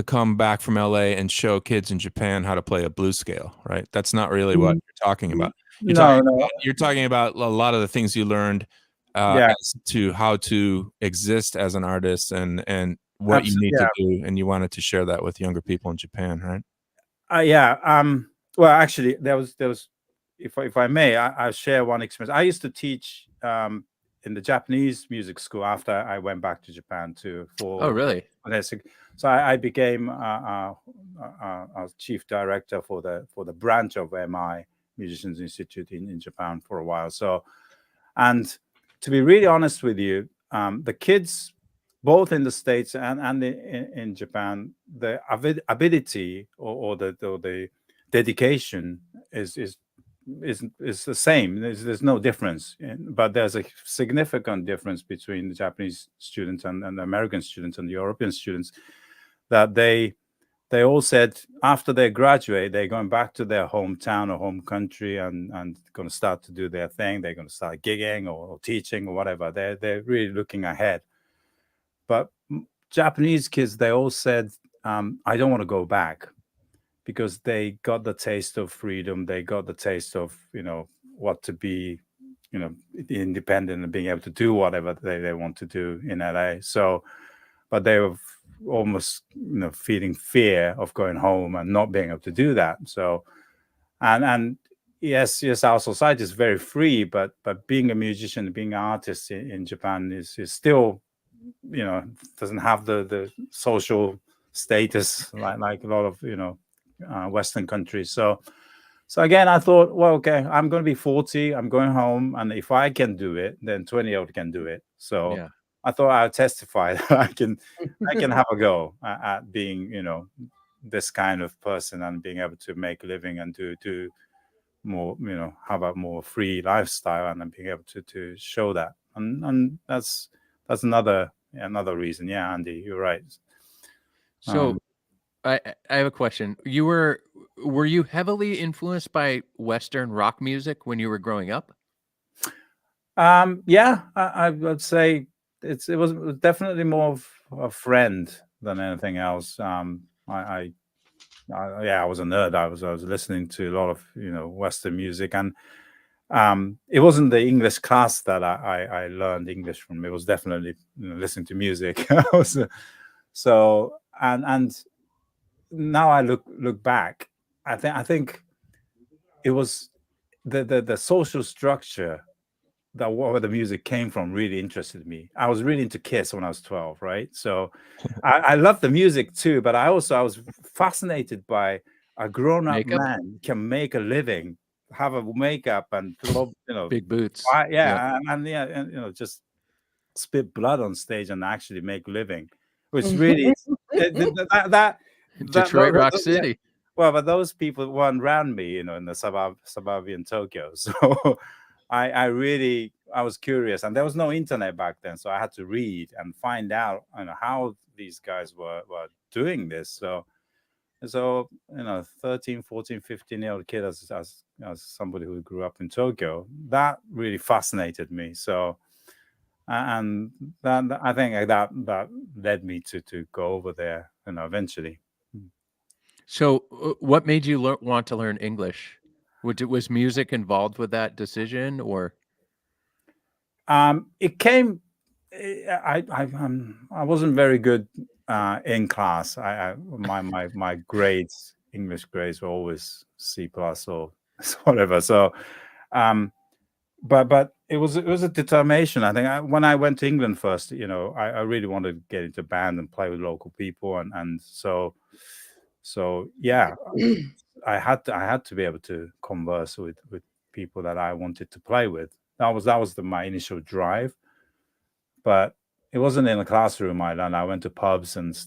come back from LA and show kids in Japan how to play a blues scale, right? That's not really what you're talking about. You're talking about a lot of the things you learned as to how to exist as an artist and what you need to do, and you wanted to share that with younger people in Japan, right?
Well, actually, there was if I may, I'll share one experience. I used to teach in the Japanese music school after I went back to Japan
Oh, really?
So I became a chief director for the branch of MI Musicians Institute in Japan for a while. So, and to be really honest with you, the kids, both in the States and in Japan, the ability or the dedication is the same. There's no difference, but there's a significant difference between the Japanese students and the American students and the European students, that they all said after they graduate, they're going back to their hometown or home country and going to start to do their thing. They're going to start gigging or teaching or whatever. They're really looking ahead. But Japanese kids, they all said, I don't want to go back, because they got the taste of freedom. They got the taste of, what to be, independent and being able to do whatever they want to do in LA. So, but they were almost, feeling fear of going home and not being able to do that. So, and yes, our society is very free, but being a musician, being an artist in Japan is still, doesn't have the social status like a lot of, Western countries. So again, I thought, well, okay, I'm going to be 40. I'm going home, and if I can do it, then 20-year-old can do it. So
Yeah.
I thought I'll testify that I can have a go at being, this kind of person and being able to make a living and do more, have a more free lifestyle and being able to show that. And that's another reason. Yeah, Andy, you're right.
So I have a question. Were you heavily influenced by Western rock music when you were growing up?
Yeah, I would say it was definitely more of a friend than anything else. I was a nerd. I was listening to a lot of Western music, and it wasn't the English class that I learned English from. It was definitely listening to music. So and now I look back, I think it was the social structure that where the music came from really interested me. I was really into Kiss when I was 12, right? So I loved the music too, but I was fascinated by a grown-up
Makeup?
man can make a living, have a makeup and
Big boots.
and just spit blood on stage and actually make a living, which really that
Detroit Rock City.
well, but those people weren't around me, in the suburban Tokyo. So I was curious, and there was no internet back then, so I had to read and find out how these guys were doing this. So 13, 14, 15-year-old kid as somebody who grew up in Tokyo, that really fascinated me. So and that I think that led me to go over there, eventually.
So what made you want to learn English? Was music involved with that decision, or?
It came. I wasn't very good in class. My grades, English grades, were always C+ or whatever. So, but it was a determination. I think when I went to England first, I really wanted to get into band and play with local people, and so yeah, I had to be able to converse with people that I wanted to play with. That was my initial drive. But it wasn't in a classroom. I went to pubs and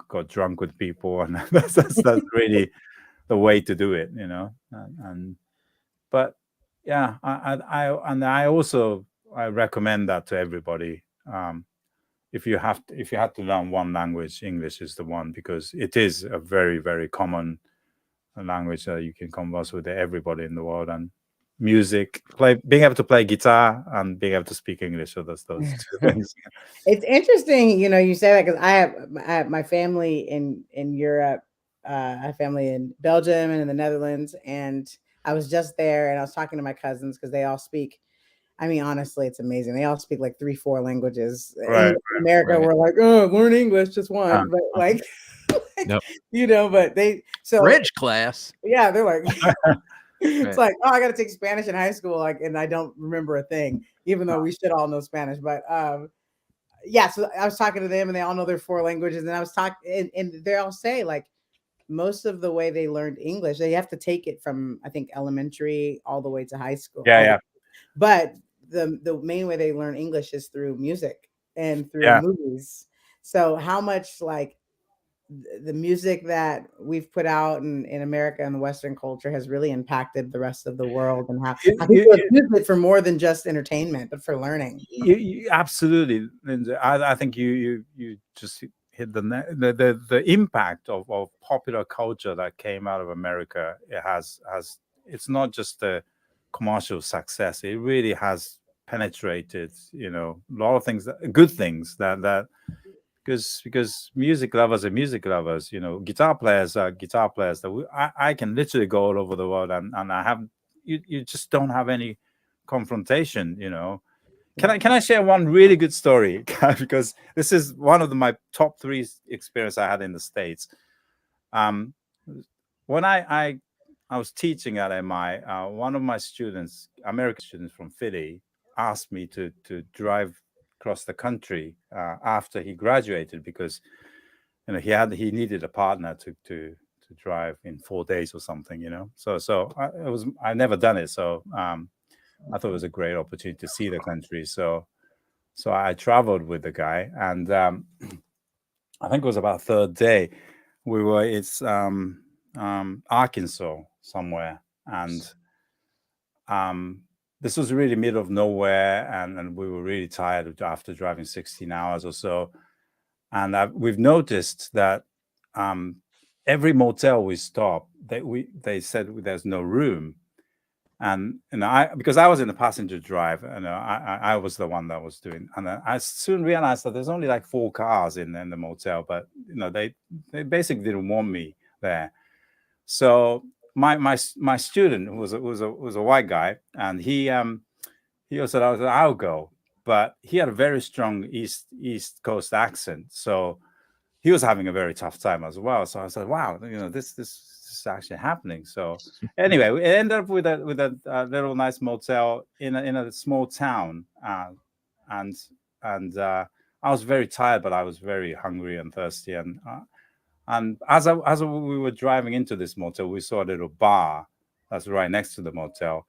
got drunk with people, and that's really the way to do it, but yeah, I also recommend that to everybody. If you had to learn one language, English is the one, because it is a very, very common language that you can converse with everybody in the world. And music, being able to play guitar and being able to speak English, so that's those two things.
It's interesting, you say that, because I have my family in Europe. I have family in Belgium and in the Netherlands, and I was just there, and I was talking to my cousins because they all speak. I mean, honestly, it's amazing. They all speak like 3-4 languages.
Right,
in America, we're like, oh, learn English, just one. But like,
Nope.
but
French class.
Yeah, they're like, it's like, oh, I got to take Spanish in high school, and I don't remember a thing, even though we should all know Spanish. But yeah, so I was talking to them, and they all know their 4 languages, and I was talking, and they all say, like, most of the way they learned English, they have to take it from, I think, elementary all the way to high school.
Yeah.
But the main way they learn English is through music and through
Yeah.
movies. So how much like the music that we've put out in America and the Western culture has really impacted the rest of the world, and how people use it for more than just entertainment, but for learning.
Absolutely, Lindsay. I think you just hit the impact of popular culture that came out of America. It has it's not just a commercial success. It really has penetrated, you know, a lot of things, good things that because music lovers are music lovers, you know, guitar players are guitar players that I can literally go all over the world and I have you just don't have any confrontation, you know. Can I share one really good story? Because this is one of my top 3 experience I had in the States. When I was teaching at MI, one of my students, American students from Philly, asked me to drive across the country after he graduated, because you know he needed a partner to drive in 4 days or something, you know. So I never done it, so I thought it was a great opportunity to see the country. So I traveled with the guy, and I think it was about 3rd day. We were Arkansas somewhere, and this was really middle of nowhere, and we were really tired after driving 16 hours or so. And we've noticed that every motel we stop, they said there's no room. And you know, because I was in the passenger drive, and I was the one that was doing, and I soon realized that there's only like 4 cars in the motel, but you know, they basically didn't want me there. So my student was a white guy, and he said, I'll go, but he had a very strong East Coast accent, so he was having a very tough time as well. So I said, wow, you know, this is actually happening. So anyway, we ended up with a little nice motel in a small town, and I was very tired, but I was very hungry and thirsty, and as we were driving into this motel, we saw a little bar that's right next to the motel.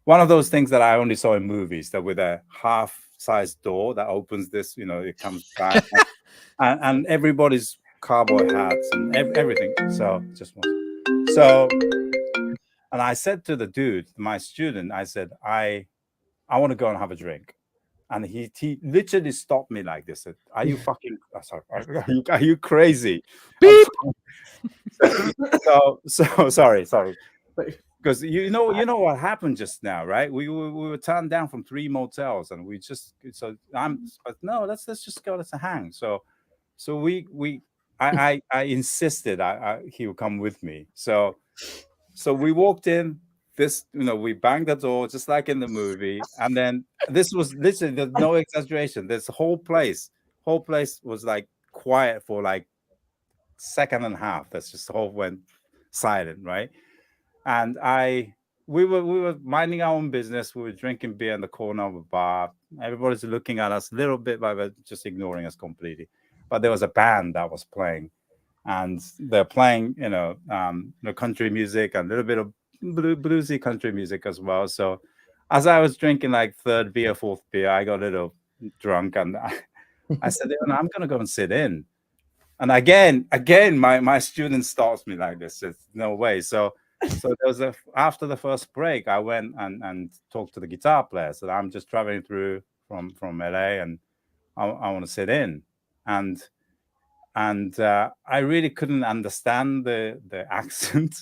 One of those things that I only saw in movies, that with a half-sized door that opens this, you know, it comes back, and everybody's cowboy hats and everything. So and I said to the dude, my student, I said, I want to go and have a drink. And he literally stopped me like this. Said, are you fucking sorry, are you crazy?
Beep.
So sorry. Because you know what happened just now, right? We were turned down from 3 motels, and but no, let's just go, let's hang. So I insisted he would come with me. So we walked in. This, you know, we banged the door just like in the movie, and then this was literally, there's no exaggeration. This whole place was like quiet for like second and a half. That's just the whole went silent, right? And we were minding our own business. We were drinking beer in the corner of a bar. Everybody's looking at us a little bit, but we're just ignoring us completely. But there was a band that was playing, and they're playing, you know, country music and a little bit of bluesy country music as well. So as I was drinking like 3rd beer, 4th beer, I got a little drunk, and I said, I'm gonna go and sit in. And again, my student stops me like this. It's no way. So there was after the first break, I went and talked to the guitar player. So I'm just traveling through from LA, and I want to sit in. And I really couldn't understand the accent.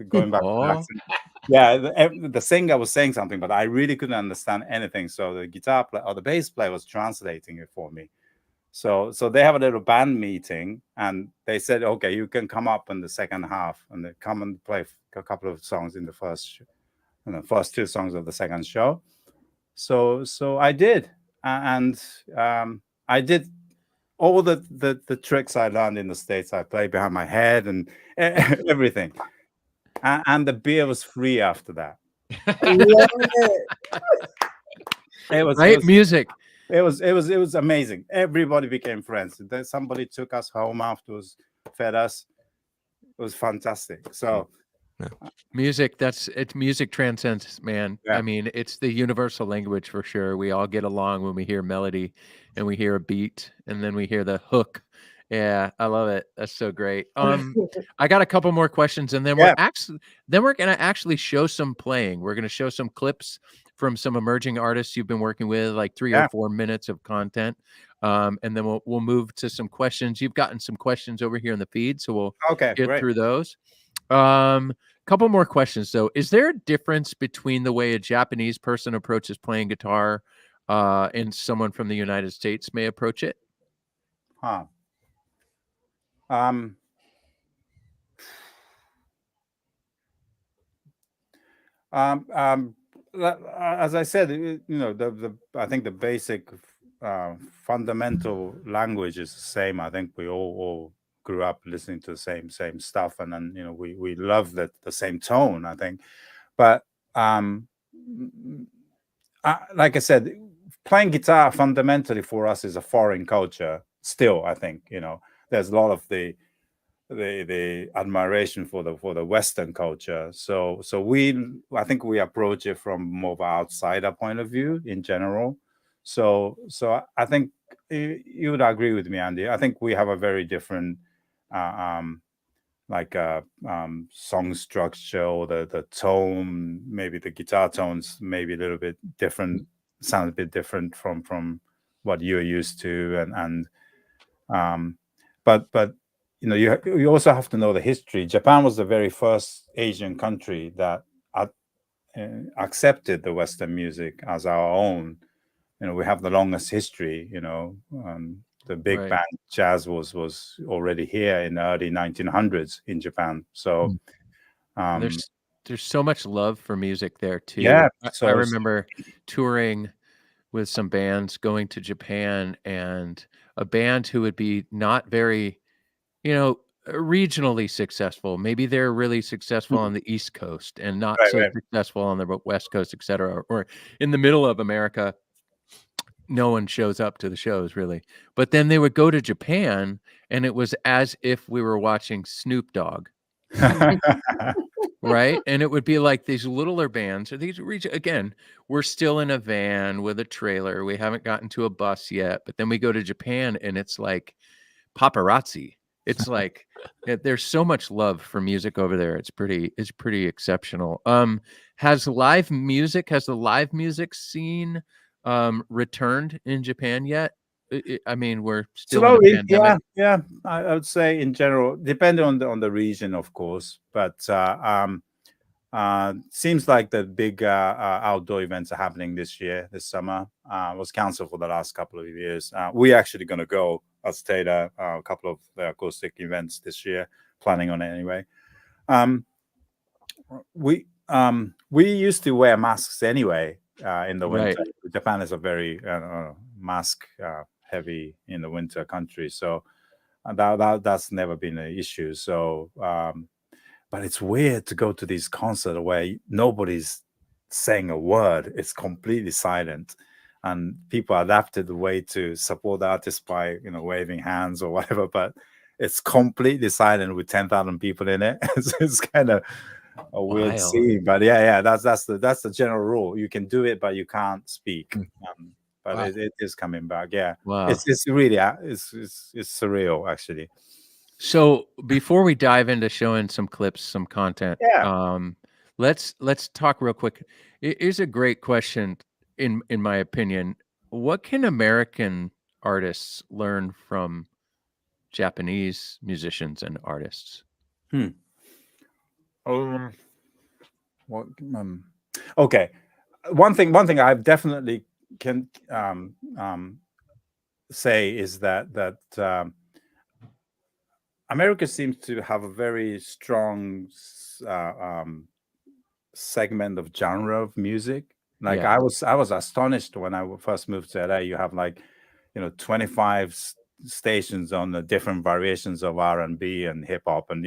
Going back to the accent. Yeah, the singer was saying something, but I really couldn't understand anything. So the guitar player or the bass player was translating it for me. So they have a little band meeting, and they said, okay, you can come up in the second half, and they come and play a couple of songs in the first 2 songs of the second show. So I did, and I did all the tricks I learned in the States. I played behind my head and everything. And the beer was free after that. It was
music.
It was amazing. Everybody became friends. Then somebody took us home afterwards, fed us. It was fantastic. So
Music, music transcends, man.
Yeah.
I mean, it's the universal language for sure. We all get along when we hear melody and we hear a beat and then we hear the hook. Yeah, I love it. That's so great. I got a couple more questions and then
Yeah.
we're gonna actually show some playing. We're gonna show some clips from some emerging artists you've been working with, like 3 or
Yeah.
4 minutes of content. And then we'll move to some questions. You've gotten some questions over here in the feed, so we'll
Okay,
get
great.
through those. Couple more questions though. Is there a difference between the way a Japanese person approaches playing guitar and someone from the United States may approach it?
Huh. As I said, I think the basic fundamental language is the same. I think we all grew up listening to the same stuff, and then we love the same tone, I think. But like I said, playing guitar fundamentally for us is a foreign culture. Still, I think there's a lot of the admiration for the Western culture. So I think we approach it from more of an outsider point of view in general. So I think you would agree with me, Andy. I think we have a very different song structure, or the tone, maybe the guitar tones maybe a little bit different, sound a bit different from what you're used to, but you also have to know the history. Japan was the very first Asian country that accepted the Western music as our own. We have the longest history. The big
Right.
band jazz was already here in the early 1900s in Japan. So
there's so much love for music there too.
Yeah.
I remember touring with some bands going to Japan, and a band who would be not very, regionally successful. Maybe they're really successful on the East Coast and not so
Right.
successful on the West Coast, et cetera, or in the middle of America. No one shows up to the shows really. But then they would go to Japan and it was as if we were watching Snoop Dogg. Right? And it would be like these littler bands, or these again, we're still in a van with a trailer. We haven't gotten to a bus yet, but then we go to Japan and it's like paparazzi. It's like there's so much love for music over there. It's pretty exceptional. Has the live music scene returned in Japan yet? I mean, we're still in a pandemic.
Yeah. I would say in general, depending on the region, of course, but seems like the big outdoor events are happening this summer. Was canceled for the last couple of years. We're actually going to go as Taylor a couple of the acoustic events this year, planning on it anyway. We used to wear masks anyway in the winter.
Right.
Japan is a very mask heavy in the winter country, so that's never been an issue. So but it's weird to go to these concerts where nobody's saying a word. It's completely silent, and people adapted the way to support the artist by waving hands or whatever, but it's completely silent with 10,000 people in it. It's kind of a weird scene, but yeah, that's the general rule. You can do it, but you can't speak. But
Wow.
it is coming back. Yeah,
Wow.
It's really it's surreal actually.
So before we dive into showing some clips, some content, let's talk real quick. It is a great question in my opinion. What can American artists learn from Japanese musicians and artists?
Okay. One thing I definitely can say is that America seems to have a very strong segment of genre of music. Like
Yeah.
I was astonished when I first moved to LA. You have 25 stations on the different variations of R&B and hip hop, and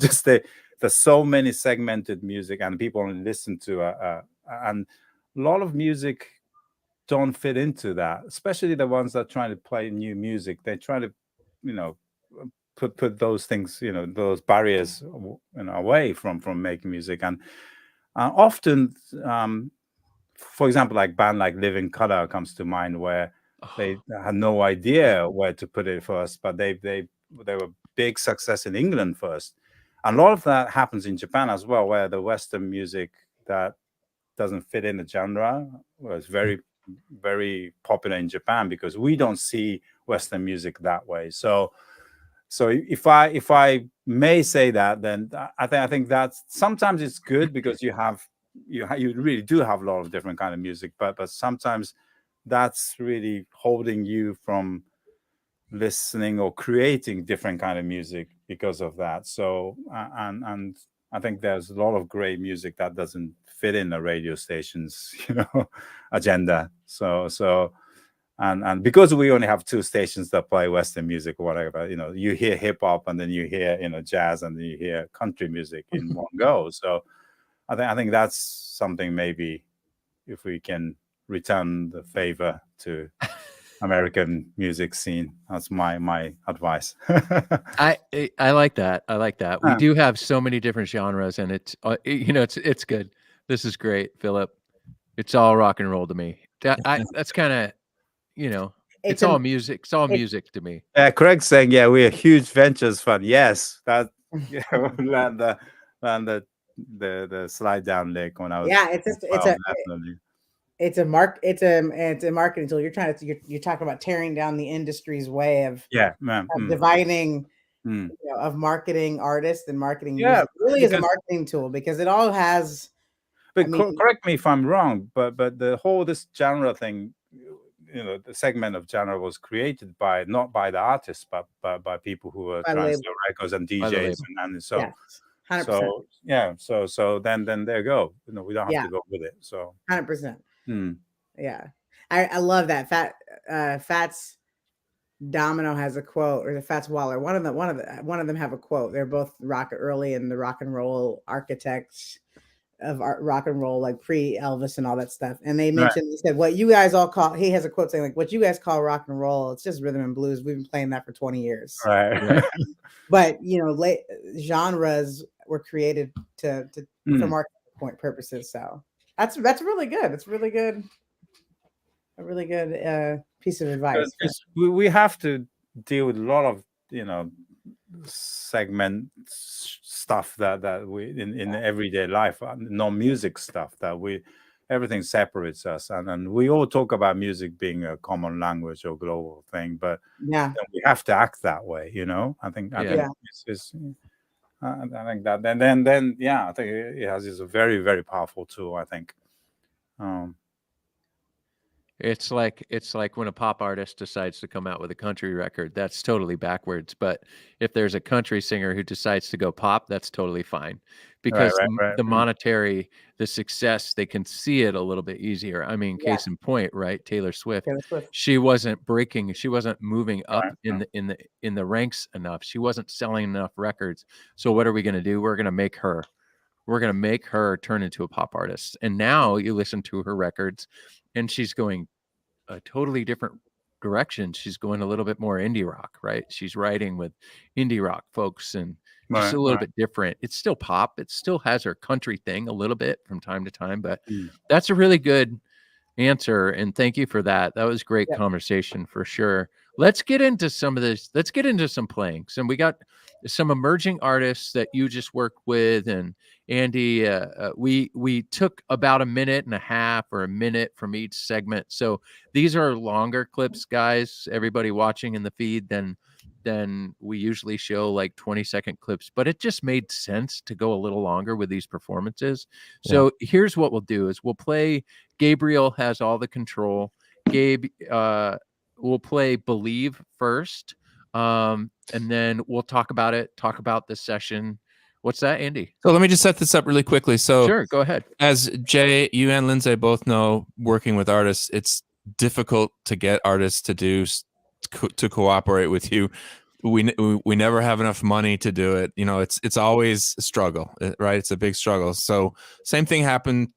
just there's so many segmented music, and people only listen to and a lot of music don't fit into that, especially the ones that are trying to play new music. They try to put those things, those barriers, away from making music. And often, for example, like band like Living Colour comes to mind, where they had no idea where to put it first, but they were big success in England first. And a lot of that happens in Japan as well, where the Western music that doesn't fit in the genre was very, very popular in Japan, because we don't see Western music that way. So if I may say that, then I think that sometimes it's good, because you really do have a lot of different kind of music, but sometimes that's really holding you from listening or creating different kind of music because of that. So and I think there's a lot of great music that doesn't fit in the radio station's agenda. So and because we only have 2 stations that play Western music or whatever, you hear hip hop, and then you hear jazz, and then you hear country music in one go. So I think that's something, maybe if we can return the favor to American music scene. That's my advice.
I like that. I like that. We do have so many different genres, and it's it's good. This is great, Philip. It's all rock and roll to me. That's kind of it's all music. It's all music to me.
Craig's saying, yeah, we're a huge Ventures fan. Yes, that land the slide down link when I was.
Yeah, it's a marketing tool. You're talking about tearing down the industry's way of dividing of marketing artists and marketing music. It really is a marketing tool, because it all has.
But correct me if I'm wrong, but the whole this genre thing, the segment of genre was created not by the artists, but by people who were trying to sell records and DJs, and so. Yes.
100%.
So then there you go. We don't have to go with it. So
100%. Yeah, I love that. Fats Domino has a quote, or the Fats Waller. One of them have a quote. They're both early in the rock and roll architects of rock and roll, like pre-Elvis and all that stuff. And they mentioned, he said, what you guys all call, he has a quote saying, like, what you guys call rock and roll, it's just rhythm and blues. We've been playing that for 20 years.
Right.
But, genres were created for marketing purposes. So that's really good. It's really good. A really good piece of advice.
We have to deal with a lot of, segment stuff that we in everyday life, non-music stuff that everything separates us, and we all talk about music being a common language or global thing, but we have to act that way. I think it's I think that then I think it's a very, very powerful tool, I think.
It's like when a pop artist decides to come out with a country record, that's totally backwards. But if there's a country singer who decides to go pop, that's totally fine, because the monetary, the success, they can see it a little bit easier. I mean, case in point, right? Taylor Swift. She wasn't moving up in the ranks enough. She wasn't selling enough records. So what are we going to do? We're going to make her turn into a pop artist. And now you listen to her records, and she's going a totally different direction. She's going a little bit more indie rock, right? She's writing with indie rock folks, and just a little bit different. It's still pop. It still has her country thing a little bit from time to time, but that's a really good answer. And thank you for that. That was great conversation for sure. Let's get into some of this. Let's get into some playing. So we got some emerging artists that you just worked with, and Andy, we took about 1.5 minutes or a minute from each segment. So these are longer clips, guys. Everybody watching in the feed, than we usually show, like 20-second clips. But it just made sense to go a little longer with these performances. So here's what we'll do: is we'll play. Gabriel has all the control. Gabe, we'll play "Believe" first. And then we'll talk about the session. What's that, Andy?
So let me just set this up really quickly. So
sure, go ahead.
As Jay, you and Lindsay both know, working with artists, it's difficult to get artists to cooperate with you. We never have enough money to do it. It's always a struggle, right? It's a big struggle. So same thing happened.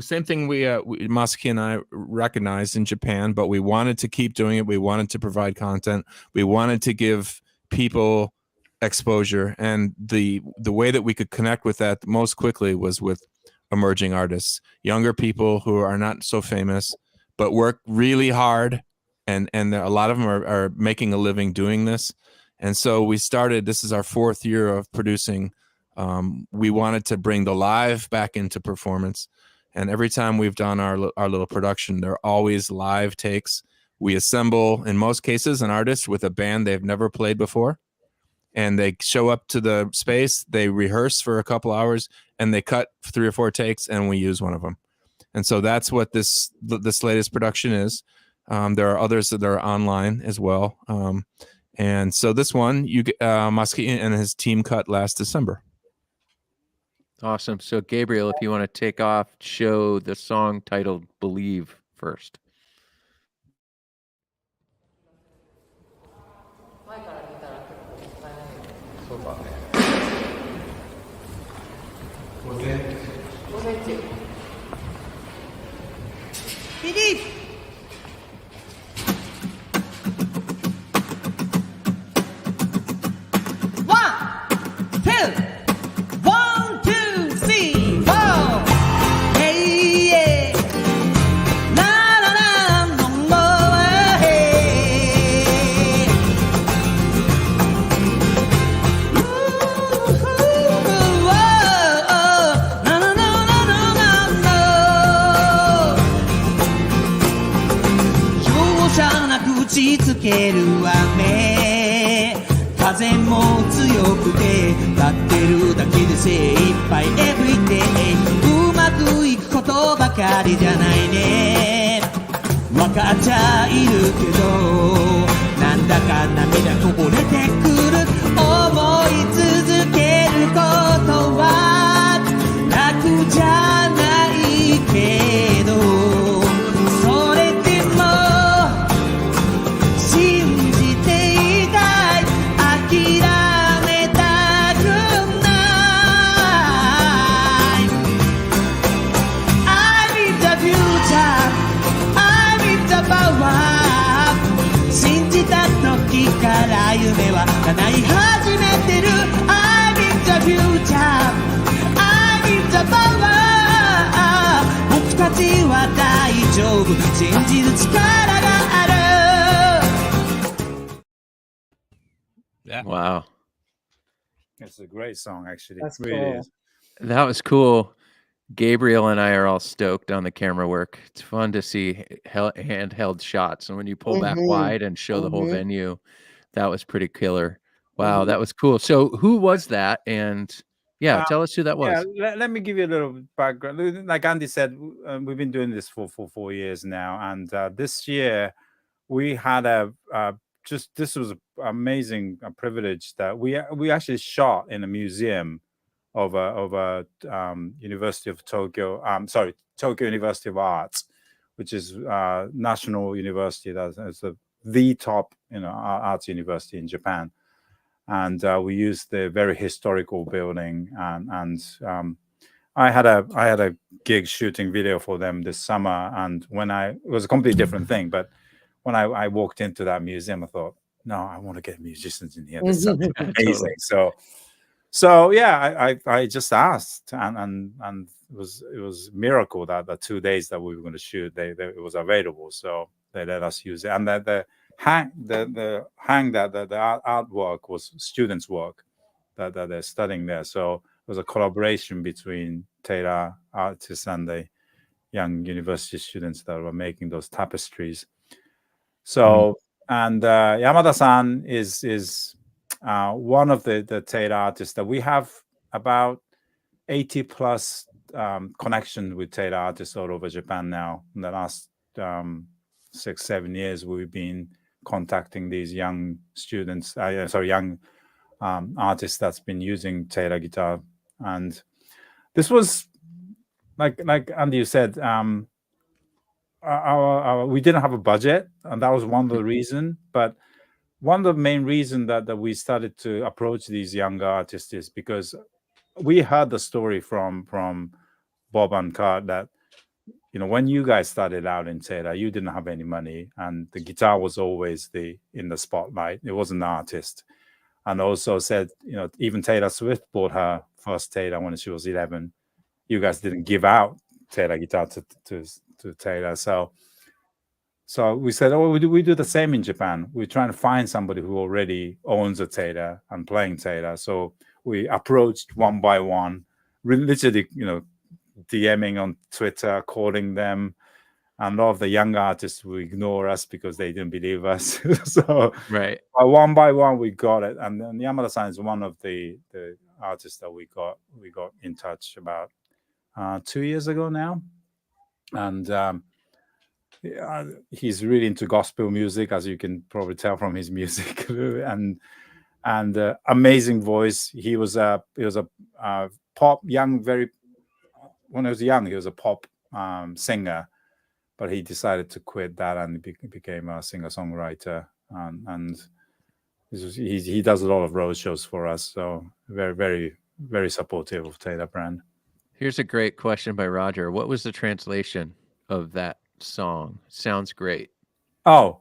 Same thing we Masaki and I recognized in Japan, but we wanted to keep doing it. We wanted to provide content. We wanted to give people exposure, and the way that we could connect with that most quickly was with emerging artists, younger people who are not so famous but work really hard, and a lot of them are making a living doing this. And so we started, this is our 4th year of producing. We wanted to bring the live back into performance, and every time we've done our little production, there are always live takes. We assemble, in most cases, an artist with a band they've never played before, and they show up to the space, they rehearse for a couple hours, and they cut 3 or 4 takes, and we use one of them. And so that's what this latest production is. There are others that are online as well. And so this one, Masaki and his team cut last December.
Awesome. So Gabriel, if you want to take off, show the song titled Believe first.
Believe. One, two, three, four. Hey, yeah. La la la, no more. Hey. Ooh, oh, oh. No, no, no, no, no, no, no. 容赦なく打ちつける雨。風も強くて立ってるだけで精一杯 Everyday うまくいくことばかりじゃないね分かっちゃいるけどなんだか涙こぼれてくる思い続けることは楽じゃないけどそれでも信じていたい諦めたくない I need the future I need the power 信じた時から夢は叶い始めてる I need the future I need the power 僕たちは大丈夫信じる力がある
Yeah.
Wow.
It's a great song, actually.
That's
It really
cool.
is.
That was cool. Gabriel and I are all stoked on the camera work. It's fun to see handheld shots. And when you pull back
Mhm.
wide and show the whole
Mhm.
venue, that was pretty killer. Wow,
Mhm.
that was cool. So who was that? And yeah,
Uh,
tell us who that was.
Yeah, let me give you a little background. Like Andy said, we've been doing this for 4 years now, and this year we had this was an amazing privilege that we actually shot in a museum of University of Tokyo. Tokyo University of Arts, which is national university that's the top arts university in Japan. And we used the very historical building, and I had a gig shooting video for them this summer, and it was a completely different thing, but when I walked into that museum, I thought, no, I want to get musicians in here. This sounds amazing. So yeah, I just asked, and it was a miracle that the 2 days that we were going to shoot, it was available, so they let us use it, and the artwork was students' work that they're studying there. So it was a collaboration between Taylor artists and the young university students that were making those tapestries. So and Yamada-san is one of the Taylor artists that we have about 80 plus connections with Taylor artists all over Japan now. In the last 6-7 years, we've been contacting these young students, young artists that's been using Taylor guitar. And this was like Andy, you said, we didn't have a budget, and that was one of the reasons. But one of the main reasons that we started to approach these younger artists is because we heard the story from Bob and Kurt that, when you guys started out in Taylor, you didn't have any money, and the guitar was always in the spotlight. It was an artist, and also said, even Taylor Swift bought her first Taylor when she was 11. You guys didn't give out Taylor guitar to Taylor, so we said, oh, we do the same in Japan. We're trying to find somebody who already owns a Taylor and playing Taylor. So we approached one by one, literally, DMing on Twitter, calling them. And a lot of the young artists will ignore us because they didn't believe us. So
right,
one by one, we got it. And then Yamada-san is one of the artists that we got in touch about 2 years ago now. And he's really into gospel music, as you can probably tell from his music, and amazing voice. He was a pop young, when he was young, he was a pop singer, but he decided to quit that and became a singer-songwriter. And he does a lot of road shows for us. So very, very, very supportive of Taylor brand.
Here's a great question by Roger. What was the translation of that song? Sounds great.
Oh,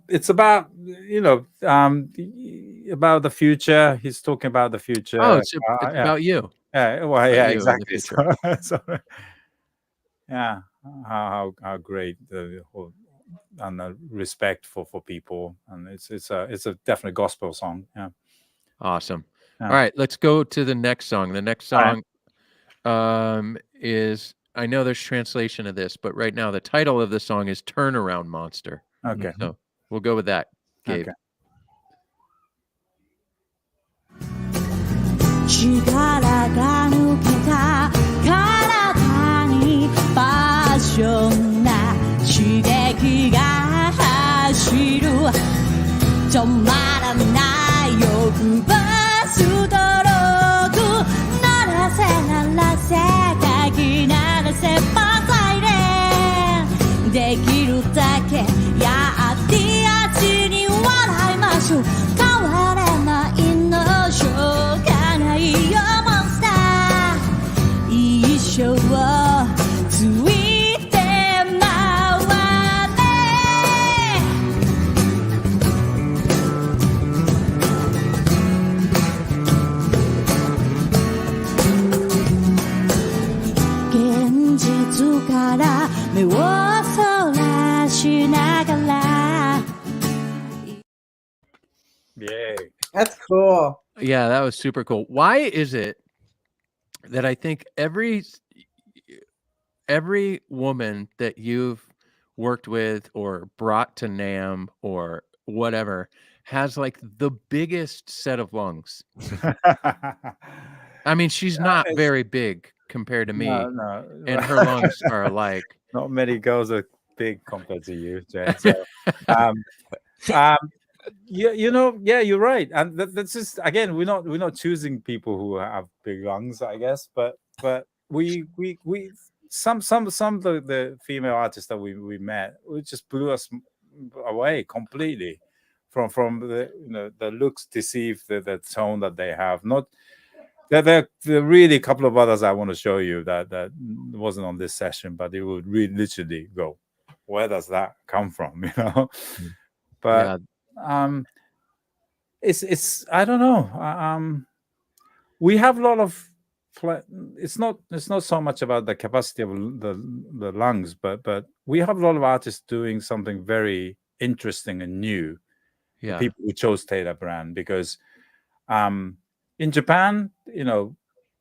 it's about about the future. He's talking about the future.
Oh, it's about you.
Yeah, well, yeah,
you
exactly. So, yeah, how great the whole and the respect for people, and it's a definite gospel song. Yeah,
awesome.
Yeah.
All right, let's go to the next song. The next song is, I know there's translation of this, but right now the title of the song is Turnaround Monster.
Okay.
So we'll go with that, Gabe.
Okay.
力が抜けた体にパッションな刺激が走る止まらない欲バストローク鳴らせ鍵鳴らせバサイレンできるだけやって足に笑いましょう変われないのしょうがないよモンスター一生ついて回れ現実から目をそらしながら
Yay.
That's cool.
Yeah, that was super cool. Why is it that I think every woman that you've worked with or brought to NAMM or whatever has like the biggest set of lungs? I mean, she's not very big compared to me,
No.
and her lungs are like
Not many girls are big compared to you, Jay. So, you're right, and that's just, again, we're not choosing people who have big lungs, I guess, but we some of the female artists that we met, it just blew us away completely from the looks deceive the tone that they have. Not there are really a couple of others I want to show you that wasn't on this session, but it would really literally go, where does that come from? But
yeah.
It's I don't know. We have a lot of. It's not so much about the capacity of the lungs, but we have a lot of artists doing something very interesting and new.
Yeah.
People who chose Taylor brand, because in Japan,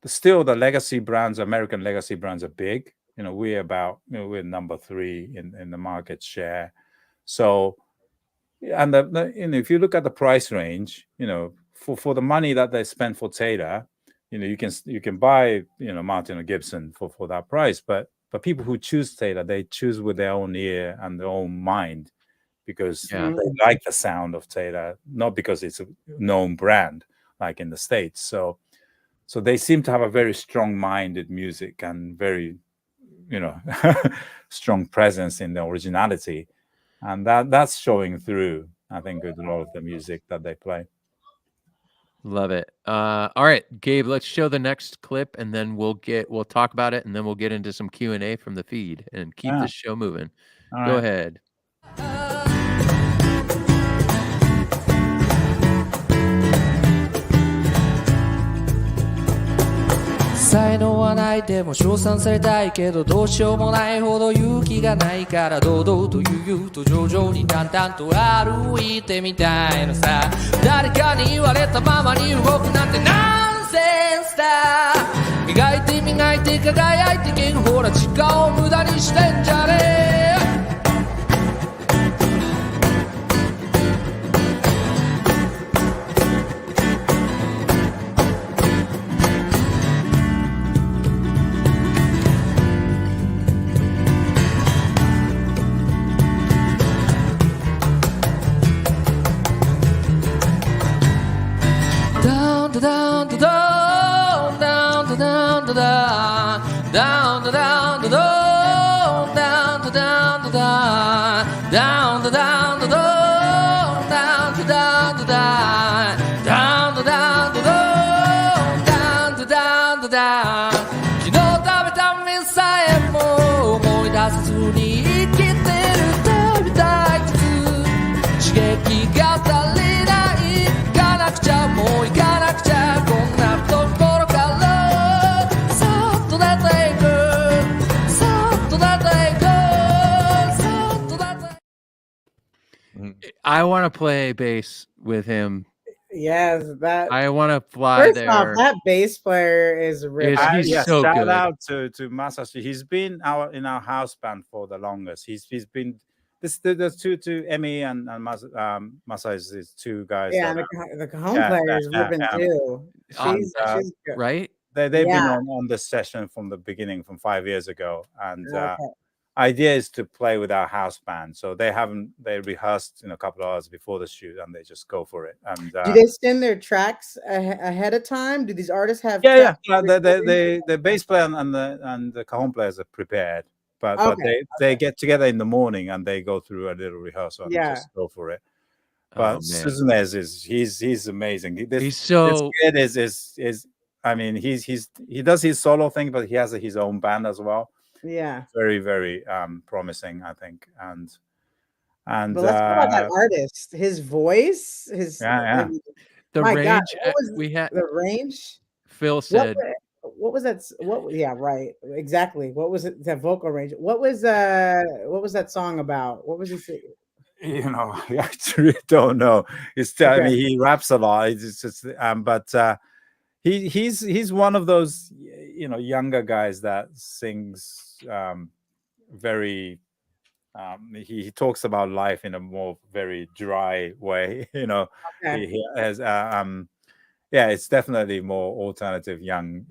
still the legacy brands, American legacy brands are big. We're about we're number 3 in the market share. So, and if you look at the price range, for the money that they spend for Taylor, you can buy Martin or Gibson for that price. But people who choose Taylor, they choose with their own ear and their own mind, because they like the sound of Taylor, not because it's a known brand like in the States. So they seem to have a very strong-minded music and very, strong presence in the originality, and that's showing through, I think, with a lot of the music that they play.
Love it. All right, Gabe, let's show the next clip, and then we'll talk about it, and then we'll get into some Q&A from the feed and keep this show moving.
All
Go
right.
ahead.
才能はないでも称賛されたいけどどうしようもないほど勇気がないから堂々と悠々と徐々に淡々と歩いてみたいのさ誰かに言われたままに動くなんてナンセンスだ磨いて磨いて輝いてけんほら時間を無駄にしてんじゃねえ
I want to play bass with him.
Yes, that.
I want to fly
First
there.
off, that bass player is rich.
He's so
shout
good.
out to Masashi. He's been in our house band for the longest. He's been there's two Emmy and Masa is two guys.
Yeah,
that,
the cajon player is ripping too. She's good.
Right?
They've been on the session from the beginning, from 5 years ago, and idea is to play with our house band. So they rehearsed a couple of hours before the shoot, and they just go for it. And
do they send their tracks ahead of time? Do these artists have?
The bass player and the cajon players are prepared, but they get together in the morning and they go through a little rehearsal and just go for it. But Suzune's he's amazing. This kid is I mean he does his solo thing, but he has his own band as well.
Yeah,
very, very promising, I think. And
but let's talk about that artist. His voice,
the
my
range.
God, what was
we had
the range.
Phil said,
"What was that? What? Yeah, right, exactly. What was it? That vocal range. What was that song about? What was he?
I actually don't know. I mean, he raps a lot. It's just, but. He's one of those younger guys that sings very he talks about life in a more very dry way. He has it's definitely more alternative young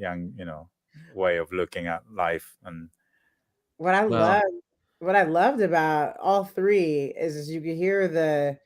way of looking at life. And
what I loved about all three is you could hear the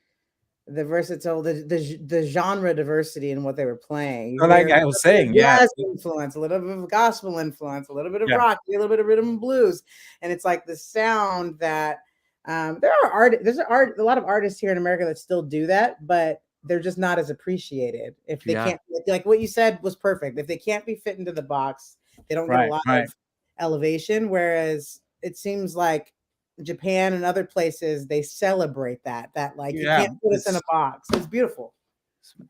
versatile, the genre diversity in what they were playing.
Like I was saying,
influence, a little bit of gospel influence, a little bit of rock, a little bit of rhythm and blues, and it's like the sound that there's a lot of artists here in America that still do that, but they're just not as appreciated. If they can't, like what you said was perfect. If they can't be fit into the box, they don't get a lot of elevation. Whereas it seems like Japan and other places, they celebrate that like you can't put us in a box. It's beautiful.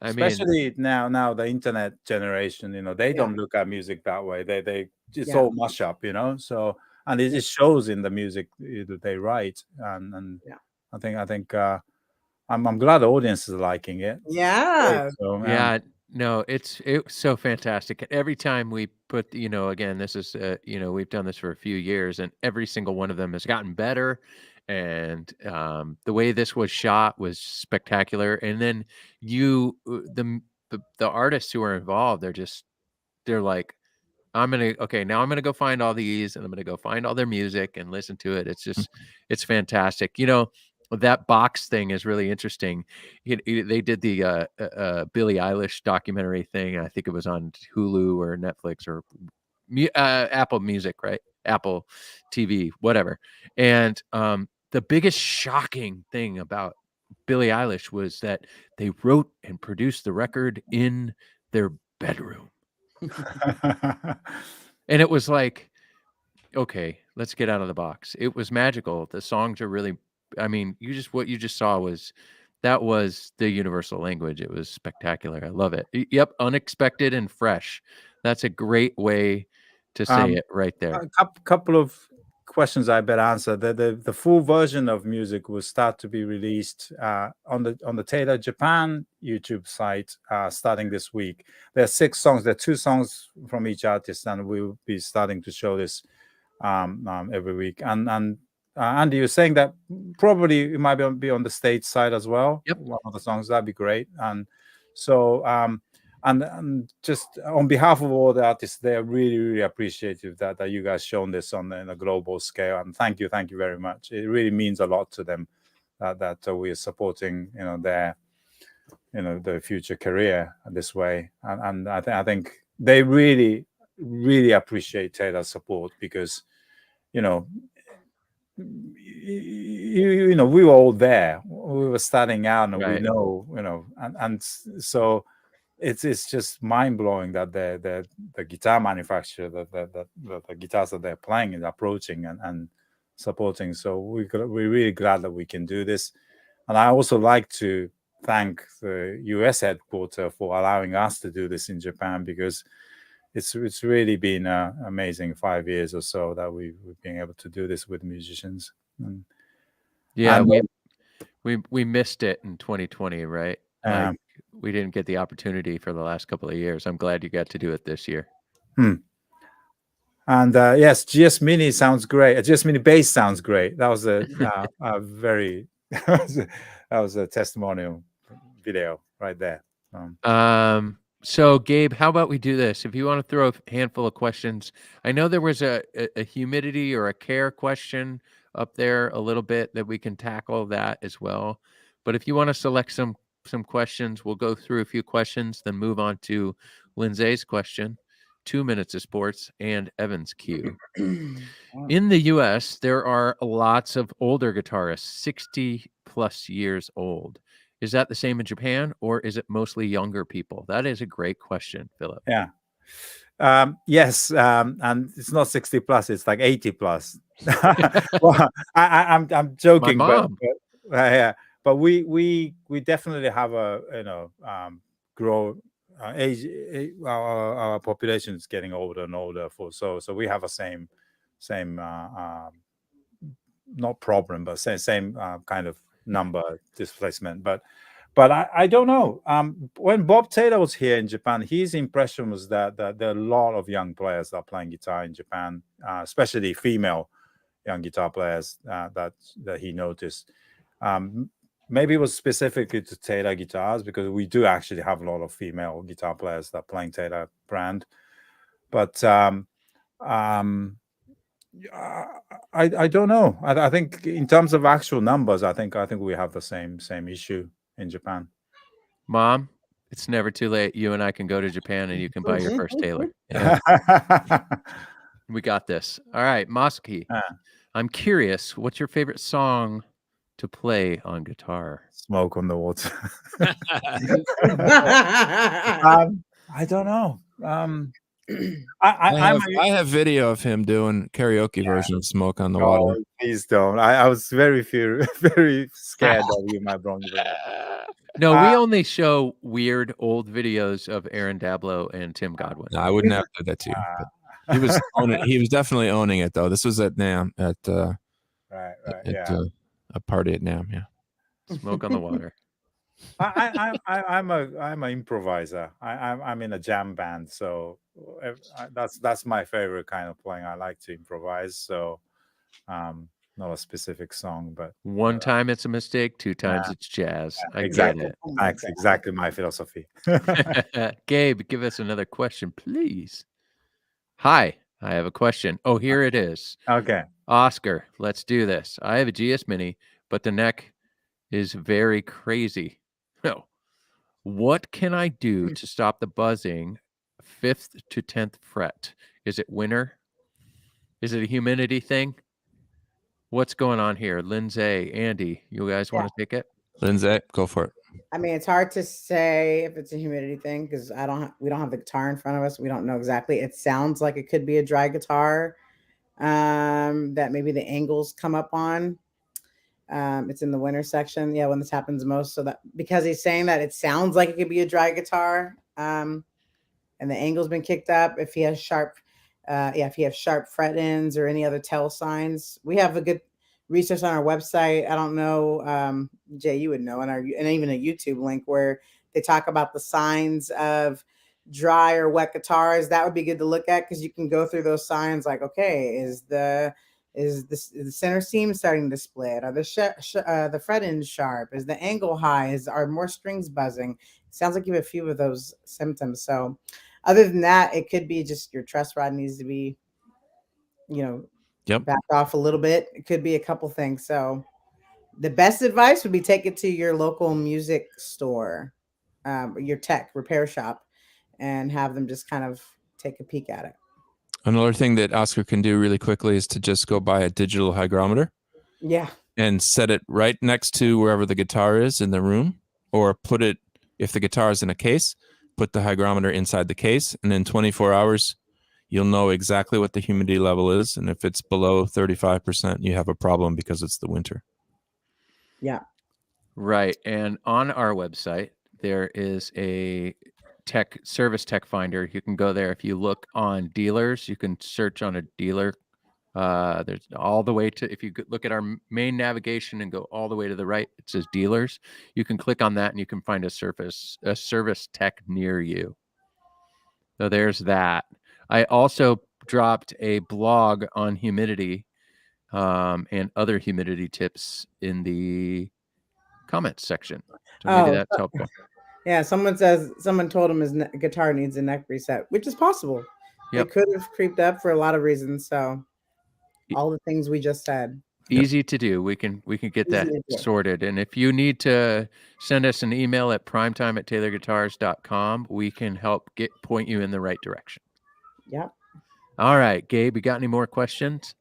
Especially now the internet generation, they don't look at music that way. They it's all mush up, so, and it shows in the music that they write. And I think I'm glad the audience is liking it.
No, it's so fantastic. Every time we put, again, this is, we've done this for a few years, and every single one of them has gotten better. And the way this was shot was spectacular. And then the artists who are involved, they're like, now I'm gonna go find all these, and I'm gonna go find all their music and listen to it. It's just, it's fantastic. That box thing is really interesting. They did the Billie Eilish documentary thing. I think it was on Hulu or Netflix or Apple Music, right? Apple TV, whatever. And the biggest shocking thing about Billie Eilish was that they wrote and produced the record in their bedroom. And it was like, okay, let's get out of the box. It was magical. The songs are really, what you just saw was that was the universal language. It was spectacular. I love it. Yep, unexpected and fresh. That's a great way to say it right there.
A couple of questions I better answer. The full version of music will start to be released on the Taylor Japan YouTube site starting this week. There are 6 songs. There are 2 songs from each artist, and we'll be starting to show this every week. And Andy, you're saying that probably it might be on the stage side as well.
Yep.
One of the songs, that'd be great. And so and just on behalf of all the artists, they're really, really appreciative that you guys shown this on a global scale. And thank you very much. It really means a lot to them that we are supporting, their, the future career this way. And I think they really, really appreciate Taylor's support because, we were all there. We were starting out, and
Right.
we know, and so. It's just mind blowing that the guitar manufacturer that the guitars that they're playing is approaching and supporting. So we're really glad that we can do this. And I also like to thank the US headquarters for allowing us to do this in Japan, because it's really been an amazing 5 years or so that we've been able to do this with musicians.
Yeah, we missed it in 2020, right? Like, we didn't get the opportunity for the last couple of years. I'm glad you got to do it this year.
And yes, GS Mini sounds great. GS Mini bass sounds great. That was a very that was a testimonial video right there.
So Gabe, how about we do this? If you want to throw a handful of questions, I know there was a humidity or a care question up there a little bit that we can tackle that as well. But if you want to select some questions, we'll go through a few questions, then move on to Lindsay's question, 2 minutes of sports, and Evan's cue. In the US, there are lots of older guitarists, 60 plus years old. Is that the same in Japan, or is it mostly younger people? That is a great question, Philip.
Yeah. Yes, and it's not 60 plus; it's like 80 plus. Well, I'm joking,
My mom.
yeah. But we definitely have a grow age. Our population is getting older and older. So we have a same not problem, but same kind of number displacement. But I don't know. When Bob Taylor was here in Japan, his impression was that there are a lot of young players that are playing guitar in Japan, especially female young guitar players that he noticed. Maybe it was specifically to Taylor guitars, because we do actually have a lot of female guitar players that are playing Taylor brand. But I don't know. I think in terms of actual numbers, I think we have the same issue in Japan.
Mom, it's never too late. You and I can go to Japan and you can buy your first Taylor.
Yeah.
We got this. All right, Masaki. I'm curious, what's your favorite song to play on guitar?
Smoke on the Water. I don't know.
I have video of him doing karaoke version of Smoke on the Water.
Oh, please don't. I was very very scared that you might wrong.
No, we only show weird old videos of Aaron Dablow and Tim Godwin.
No, I would never do that to you. He was he was definitely owning it, though. This was at NAMM at a party at NAMM. Yeah,
Smoke on the Water.
I'm an improviser. I'm in a jam band, so that's my favorite kind of playing. I like to improvise. So not a specific song, but
one time it's a mistake, 2 times it's jazz. I
exactly.
get it.
That's exactly my philosophy.
Gabe, give us another question, please. Hi, I have a question. Oh, here it is.
Okay.
Oscar, let's do this. I have a GS Mini, but the neck is very crazy. No. What can I do to stop the buzzing 5th to 10th fret? Is it winter? Is it a humidity thing? What's going on here? Lindsay, Andy, you guys want to take it?
Lindsay, go for it.
I mean, it's hard to say if it's a humidity thing because we don't have the guitar in front of us. We don't know exactly. It sounds like it could be a dry guitar that maybe the angles come up on. It's in the winter section. Yeah, when this happens most. So that because he's saying that it sounds like it could be a dry guitar. And the angle's been kicked up. If he has sharp, if he has sharp fret ends or any other tell signs, we have a good resource on our website. I don't know, Jay, you would know, and even a YouTube link where they talk about the signs of dry or wet guitars. That would be good to look at because you can go through those signs. Like, okay, is the center seam starting to split? Are the fret ends sharp? Is the angle high? Are more strings buzzing? It sounds like you have a few of those symptoms. So, other than that, it could be just your truss rod needs to be, backed off a little bit. It could be a couple things. So, the best advice would be take it to your local music store, your tech repair shop, and have them just kind of take a peek at it.
Another thing that Oscar can do really quickly is to just go buy a digital hygrometer.
Yeah.
And set it right next to wherever the guitar is in the room, or put it, if the guitar is in a case, put the hygrometer inside the case, and in 24 hours, you'll know exactly what the humidity level is. And if it's below 35%, you have a problem because it's the winter.
Yeah.
Right. And on our website, there is a service tech finder. You can go there. If you look on dealers, you can search on a dealer. There's all the way to, if you look at our main navigation and go all the way to the right, it says dealers. You can click on that and you can find a service tech near you. So there's that. I also dropped a blog on humidity and other humidity tips in the comments section. So maybe that's helpful.
Yeah, someone told him his guitar needs a neck reset, which is possible.
Yep.
It could have creeped up for a lot of reasons. So all the things we just said.
Easy to do. We can get that sorted. And if you need to send us an email at primetime@taylorguitars.com, we can help point you in the right direction.
Yeah.
All right, Gabe, you got any more questions?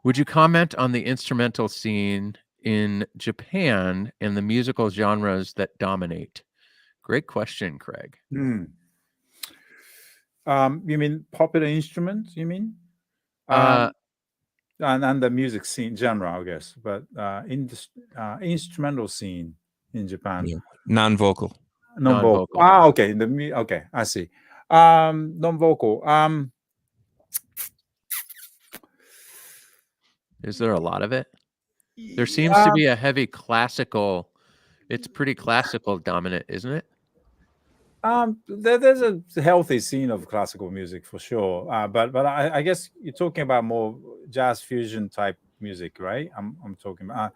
Would you comment on the instrumental scene in Japan and the musical genres that dominate? Great question, Craig.
You mean popular instruments? You mean? And the music scene genre, I guess, but in the instrumental scene in Japan,
non-vocal.
Non-vocal. Ah, okay. Okay, I see. Non-vocal.
Is there a lot of it? There seems to be a heavy classical. It's pretty classical dominant, isn't it?
There's a healthy scene of classical music for sure. But I guess you're talking about more jazz fusion type music, right? I'm talking about.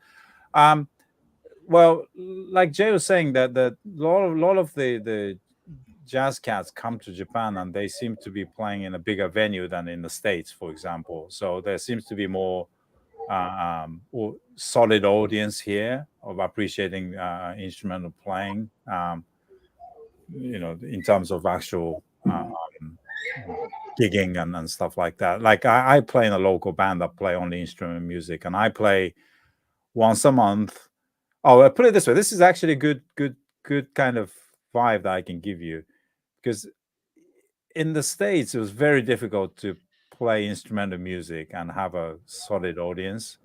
Well, like Jay was saying, that a lot of the jazz cats come to Japan and they seem to be playing in a bigger venue than in the States, for example. So there seems to be more solid audience here of appreciating instrumental playing. In terms of actual gigging and stuff like that. Like I play in a local band that play only instrument music, and I play once a month. Oh, I put it this way: this is actually a good kind of vibe that I can give you, because in the States it was very difficult to play instrumental music and have a solid audience.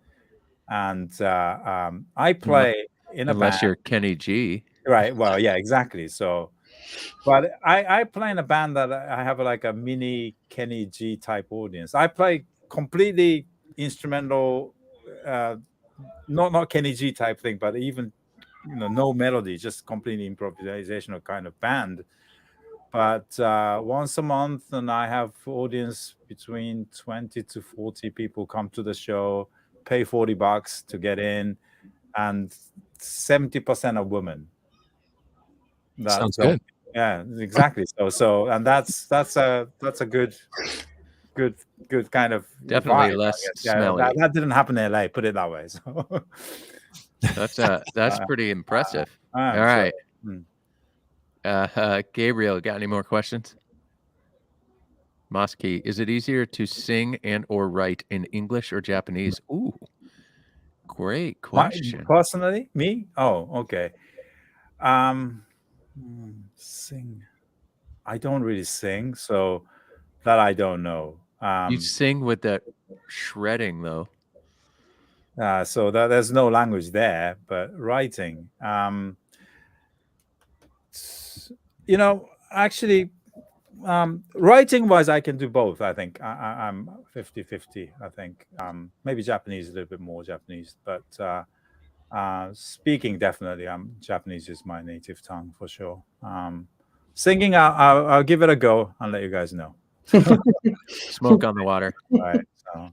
And I play in a
unless
band.
You're Kenny G.
Right. Well, yeah, exactly. So, but I play in a band that I have like a mini Kenny G type audience. I play completely instrumental, not Kenny G type thing, but even no melody, just completely improvisational kind of band. But once a month, and I have audience between 20 to 40 people come to the show, pay $40 to get in, and 70% of women.
Sounds good.
Yeah, exactly. So, and that's a good kind of
definitely
vibe,
less
yeah,
smelly.
that didn't happen in LA. Put it that way. So
that's pretty impressive. All right, Gabriel, got any more questions? Masaki, is it easier to sing and or write in English or Japanese? Ooh, great question.
Personally, me? Oh, okay. Sing. I don't really sing, so that I don't know.
You sing with that shredding, though.
So there's no language there, but writing. Actually, writing wise, I can do both. I think I'm 50-50. I think maybe Japanese, a little bit more Japanese, but speaking definitely. Japanese is my native tongue for sure. Singing, I'll give it a go and let you guys know.
Smoke on the water.
Right. So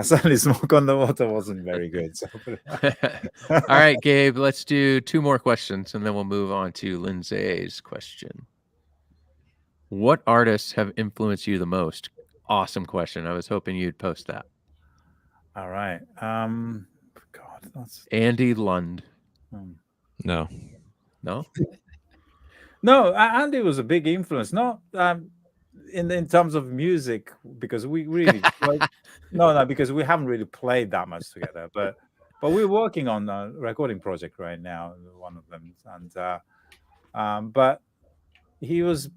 certainly, smoke on the water wasn't very good. So.
All right, Gabe. Let's do 2 more questions, and then we'll move on to Lindsay's question. What artists have influenced you the most? Awesome question. I was hoping you'd post that.
All right. God, that's
Andy Lund.
No.
No?
no. Andy was a big influence. Not in terms of music, because we really because we haven't really played that much together. But we're working on a recording project right now, one of them, and but he's.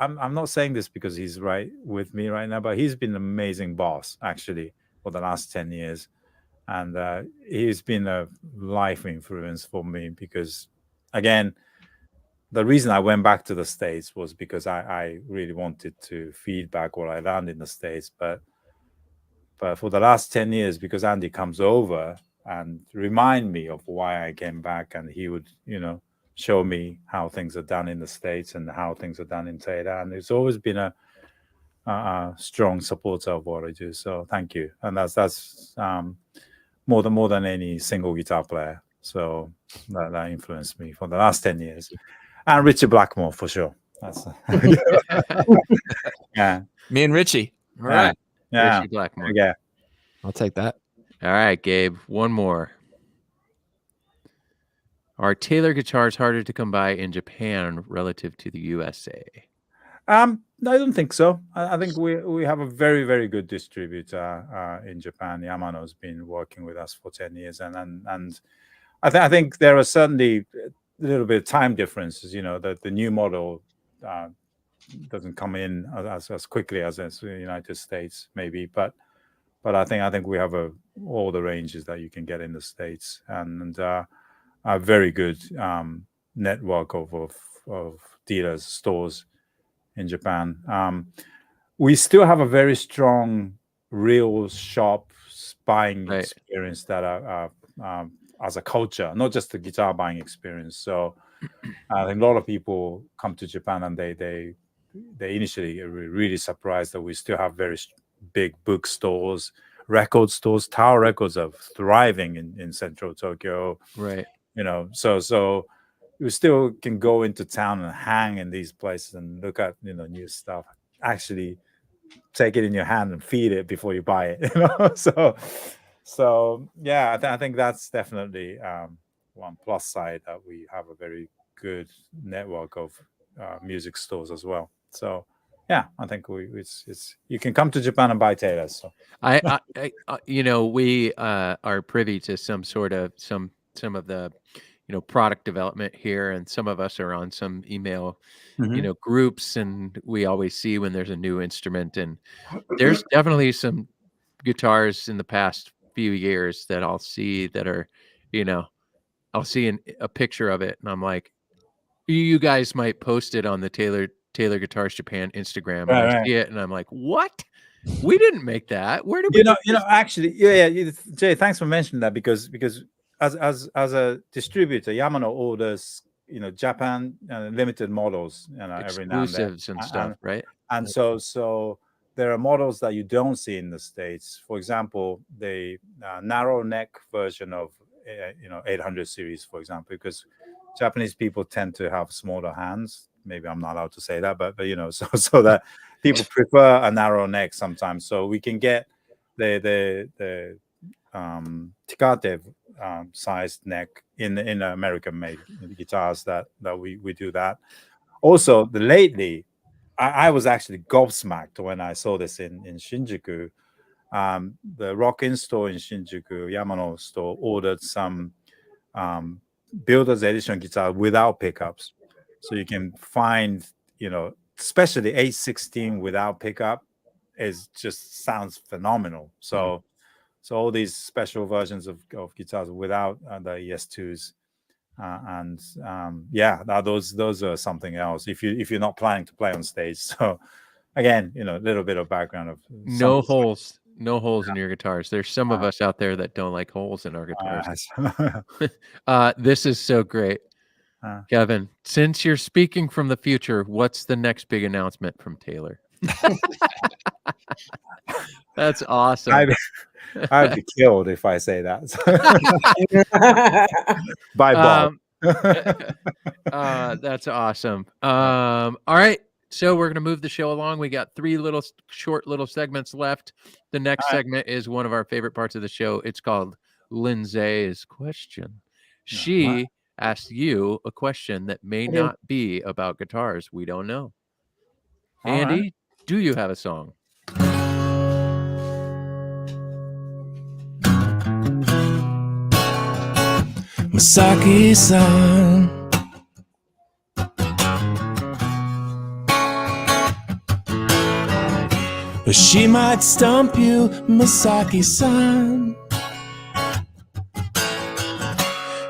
I'm not saying this because he's right with me right now, but he's been an amazing boss actually for the last 10 years. And he's been a life influence for me because, again, the reason I went back to the States was because I really wanted to feed back what I learned in the States. But for the last 10 years, because Andy comes over and remind me of why I came back, and he would, show me how things are done in the States and how things are done in Taylor. And it's always been a strong supporter of what I do. So thank you. And that's more than any single guitar player. So that influenced me for the last 10 years. And Richie Blackmore for sure. That's yeah.
Me and Richie.
All right.
Yeah.
Richie Blackmore.
Yeah.
I'll take that.
All right, Gabe. One more. Are Taylor guitars harder to come by in Japan relative to the USA?
I don't think so. I think we have a very, very good distributor in Japan. Yamano's been working with us for 10 years, and I think there are certainly a little bit of time differences. That the new model doesn't come in as quickly as the United States, maybe, but I think we have all the ranges that you can get in the States, and a very good network of dealers, stores in Japan. We still have a very strong real shop buying experience that are as a culture, not just the guitar buying experience. So I think a lot of people come to Japan and they initially are really surprised that we still have very big bookstores, record stores. Tower Records are thriving in central Tokyo.
Right.
So you still can go into town and hang in these places and look at new stuff. Actually, take it in your hand and feed it before you buy it. So yeah, I think that's definitely one plus side, that we have a very good network of music stores as well. So yeah, I think it's you can come to Japan and buy Taylors. So
we are privy to some of the product development here, and some of us are on some email groups, and we always see when there's a new instrument, and there's definitely some guitars in the past few years that I'll see that are I'll see a picture of it and I'm like, you guys might post it on the Taylor Guitars Japan Instagram, and I see it and I'm like, what? We didn't make that. Where did we
actually, Jay, thanks for mentioning that, because as a distributor, Yamano orders Japan limited models, every now and then,
exclusives and stuff, right?
And so there are models that you don't see in the States. For example, the narrow neck version of 800 series, for example, because Japanese people tend to have smaller hands. Maybe I'm not allowed to say that, but so that people prefer a narrow neck sometimes. So we can get the Tecate sized neck in American made guitars that we do that. Also, lately, I was actually gobsmacked when I saw this in Shinjuku. The Rock-In store in Shinjuku, Yamano store, ordered some builder's edition guitar without pickups. So you can find, especially 816 without pickup just sounds phenomenal. So So all these special versions of guitars without the ES2s, those are something else. If you're not planning to play on stage, so again, a little bit of background of
no holes in your guitars. There's some of us out there that don't like holes in our guitars. This is so great. Kevin, since you're speaking from the future, what's the next big announcement from Taylor? That's awesome.
I'd be killed if I say that. By Bob.
That's awesome. All right. So we're going to move the show along. We got 3 short segments left. The next segment is one of our favorite parts of the show. It's called Lindsay's Question. She asked you a question that may not be about guitars. We don't know. Andy, do you have a song?
Masaki-san, she might stump you, Masaki-san.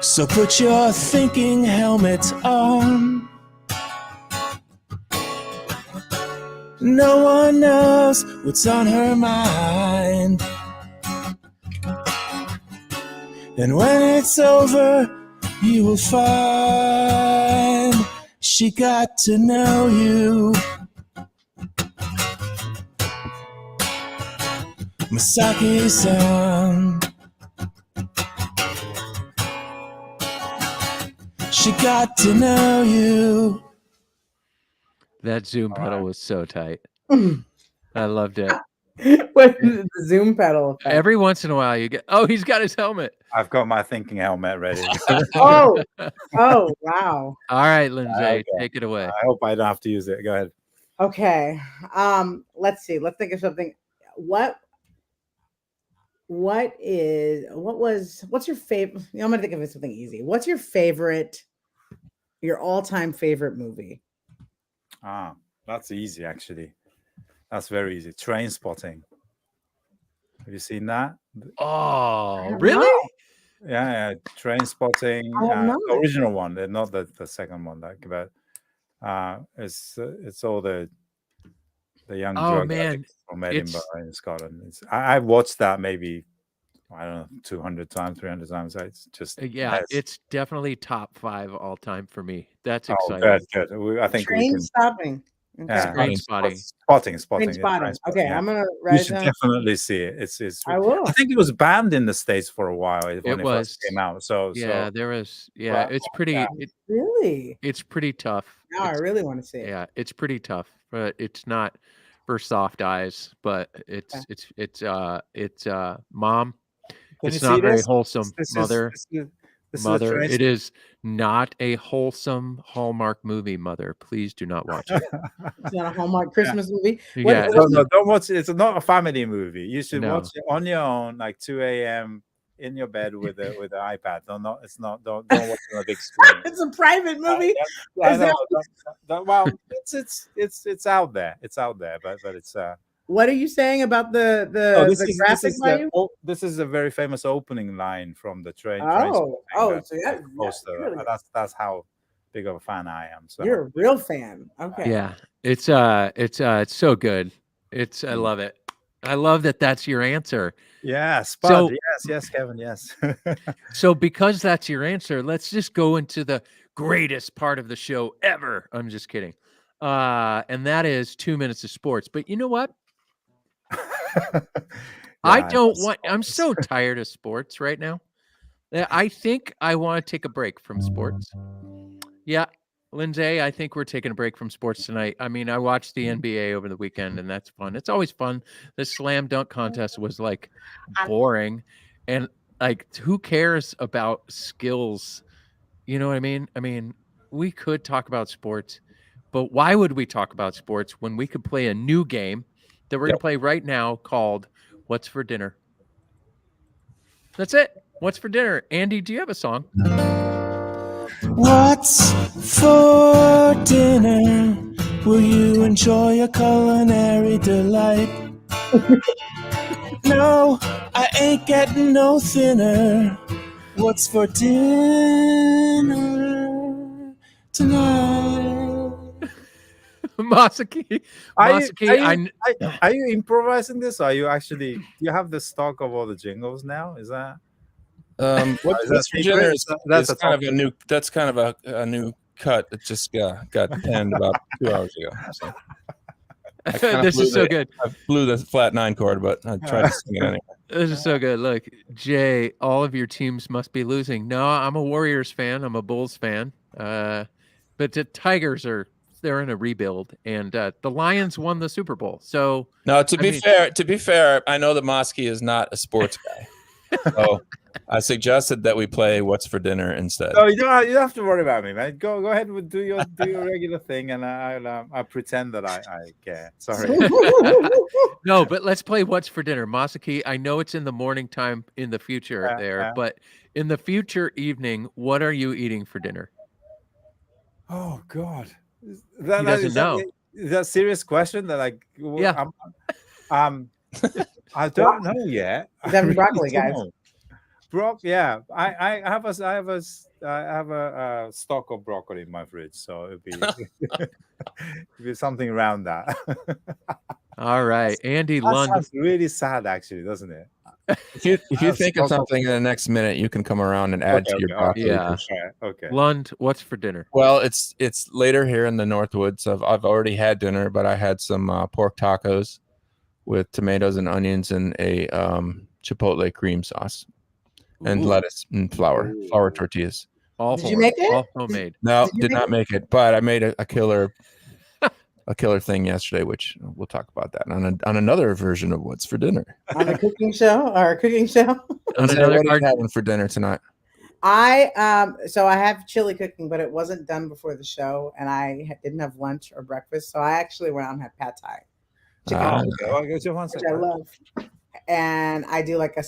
So put your thinking helmet on. No one knows what's on her mind. And when it's over, you will find she got to know you. Masaki-san, she got to know you.
That zoom pedal was so tight. I loved it.
What is the zoom pedal effect?
Every once in a while you get, he's got his helmet.
I've got my thinking helmet ready.
Oh, wow.
All right, Lindsay, take it away.
I hope I don't have to use it. Go ahead.
Okay. Let's see. Let's think of something. What's your favorite? I'm gonna think of something easy. What's your all-time favorite movie?
That's easy, actually. That's very easy. Train Spotting. Have you seen that?
Oh, really?
Yeah. Train Spotting. The original one, not the second one. But it's all the young drug addicts from Edinburgh in Scotland. I've watched that maybe, I don't know, 200 times, 300 times. It's just
it's definitely top 5 all time for me. That's exciting.
Good. I think
Train Stopping.
Okay.
Train Spotting.
Spotting.
Okay, I'm gonna write
You should definitely see it. It's.
I will.
I think it was banned in the States for a while when it first came out.
There was. Yeah, it's pretty.
Really?
It's pretty tough.
Now I really want to see it.
Yeah, it's pretty tough, but it's not for soft eyes. But it's mom. It's not very wholesome, mother. Mother, it is not a wholesome Hallmark movie, Mother. Please do not watch it.
It's not a Hallmark Christmas movie.
Yeah.
No, don't watch it. It's not a family movie. You should watch it on your own, like 2 a.m. in your bed with an iPad. Don't watch it on a big screen.
It's a private movie.
Well, it's out there. It's out there, but it's.
What are you saying about the graphic value?
This is a very famous opening line from the train.
So
poster. That's how big of a fan I am. So
you're a real fan. Okay.
Yeah, it's so good. I love it. I love that. That's your answer.
Yeah, Spud. Yes, Kevin. Yes.
So because that's your answer, let's just go into the greatest part of the show ever. I'm just kidding. And that is 2 minutes of sports. But you know what? I'm so tired of sports right now. I think I want to take a break from sports. Yeah, Lindsay, I think we're taking a break from sports tonight. I mean, I watched the NBA over the weekend, and that's fun. It's always fun. The slam dunk contest was like boring, and like, who cares about skills? You know what I mean? I mean, we could talk about sports, but why would we talk about sports when we could play a new game that we're going to play right now called What's for Dinner? That's it. What's for dinner? Andy, do you have a song?
What's for dinner? Will you enjoy a culinary delight? No, I ain't getting no thinner. What's for dinner tonight?
Masaki,
Are you improvising this? Or are you actually? Do you have the stock of all the jingles now? Is that?
What's for dinner is
That's a
kind of a new. That's kind of a new cut that just got penned about 2 hours ago. So.
This is so good.
I blew the flat 9 chord, but I tried to sing it anyway.
This is so good. Look, Jay, all of your teams must be losing. No, I'm a Warriors fan. I'm a Bulls fan. But the Tigers they're in a rebuild, and the Lions won the Super Bowl. So
no, to be fair, I know that Masaki is not a sports guy. So I suggested that we play What's for Dinner instead.
No, you don't have to worry about me, man. Go ahead and do your regular thing, and I'll pretend that I care. Sorry.
No, but let's play What's for Dinner. Masaki, I know it's in the morning time in the future but in the future evening, what are you eating for dinner?
Oh God.
He doesn't know.
Is that a serious question? That like,
yeah.
I don't know yet.
He's having broccoli, guys.
Yeah. I have a stock of broccoli in my fridge, so it'd be something around that.
All right, Andy
that
Lund.
sounds really sad, actually, doesn't it?
If you think of something in the next minute, you can come around and add to your broccoli.
Yeah.
Okay.
Lund, what's for dinner?
Well, it's later here in the Northwoods. I've already had dinner, but I had some pork tacos with tomatoes and onions and a chipotle cream sauce and lettuce and flour tortillas.
Did you make it?
All homemade.
No, did not make it, but I made a killer thing yesterday, which we'll talk about that on another version of What's for Dinner.
On a cooking show or a cooking show?
What are you having for dinner tonight?
So I have chili cooking, but it wasn't done before the show, and I didn't have lunch or breakfast, so I actually went out and had pad thai. Which I love. And I do like I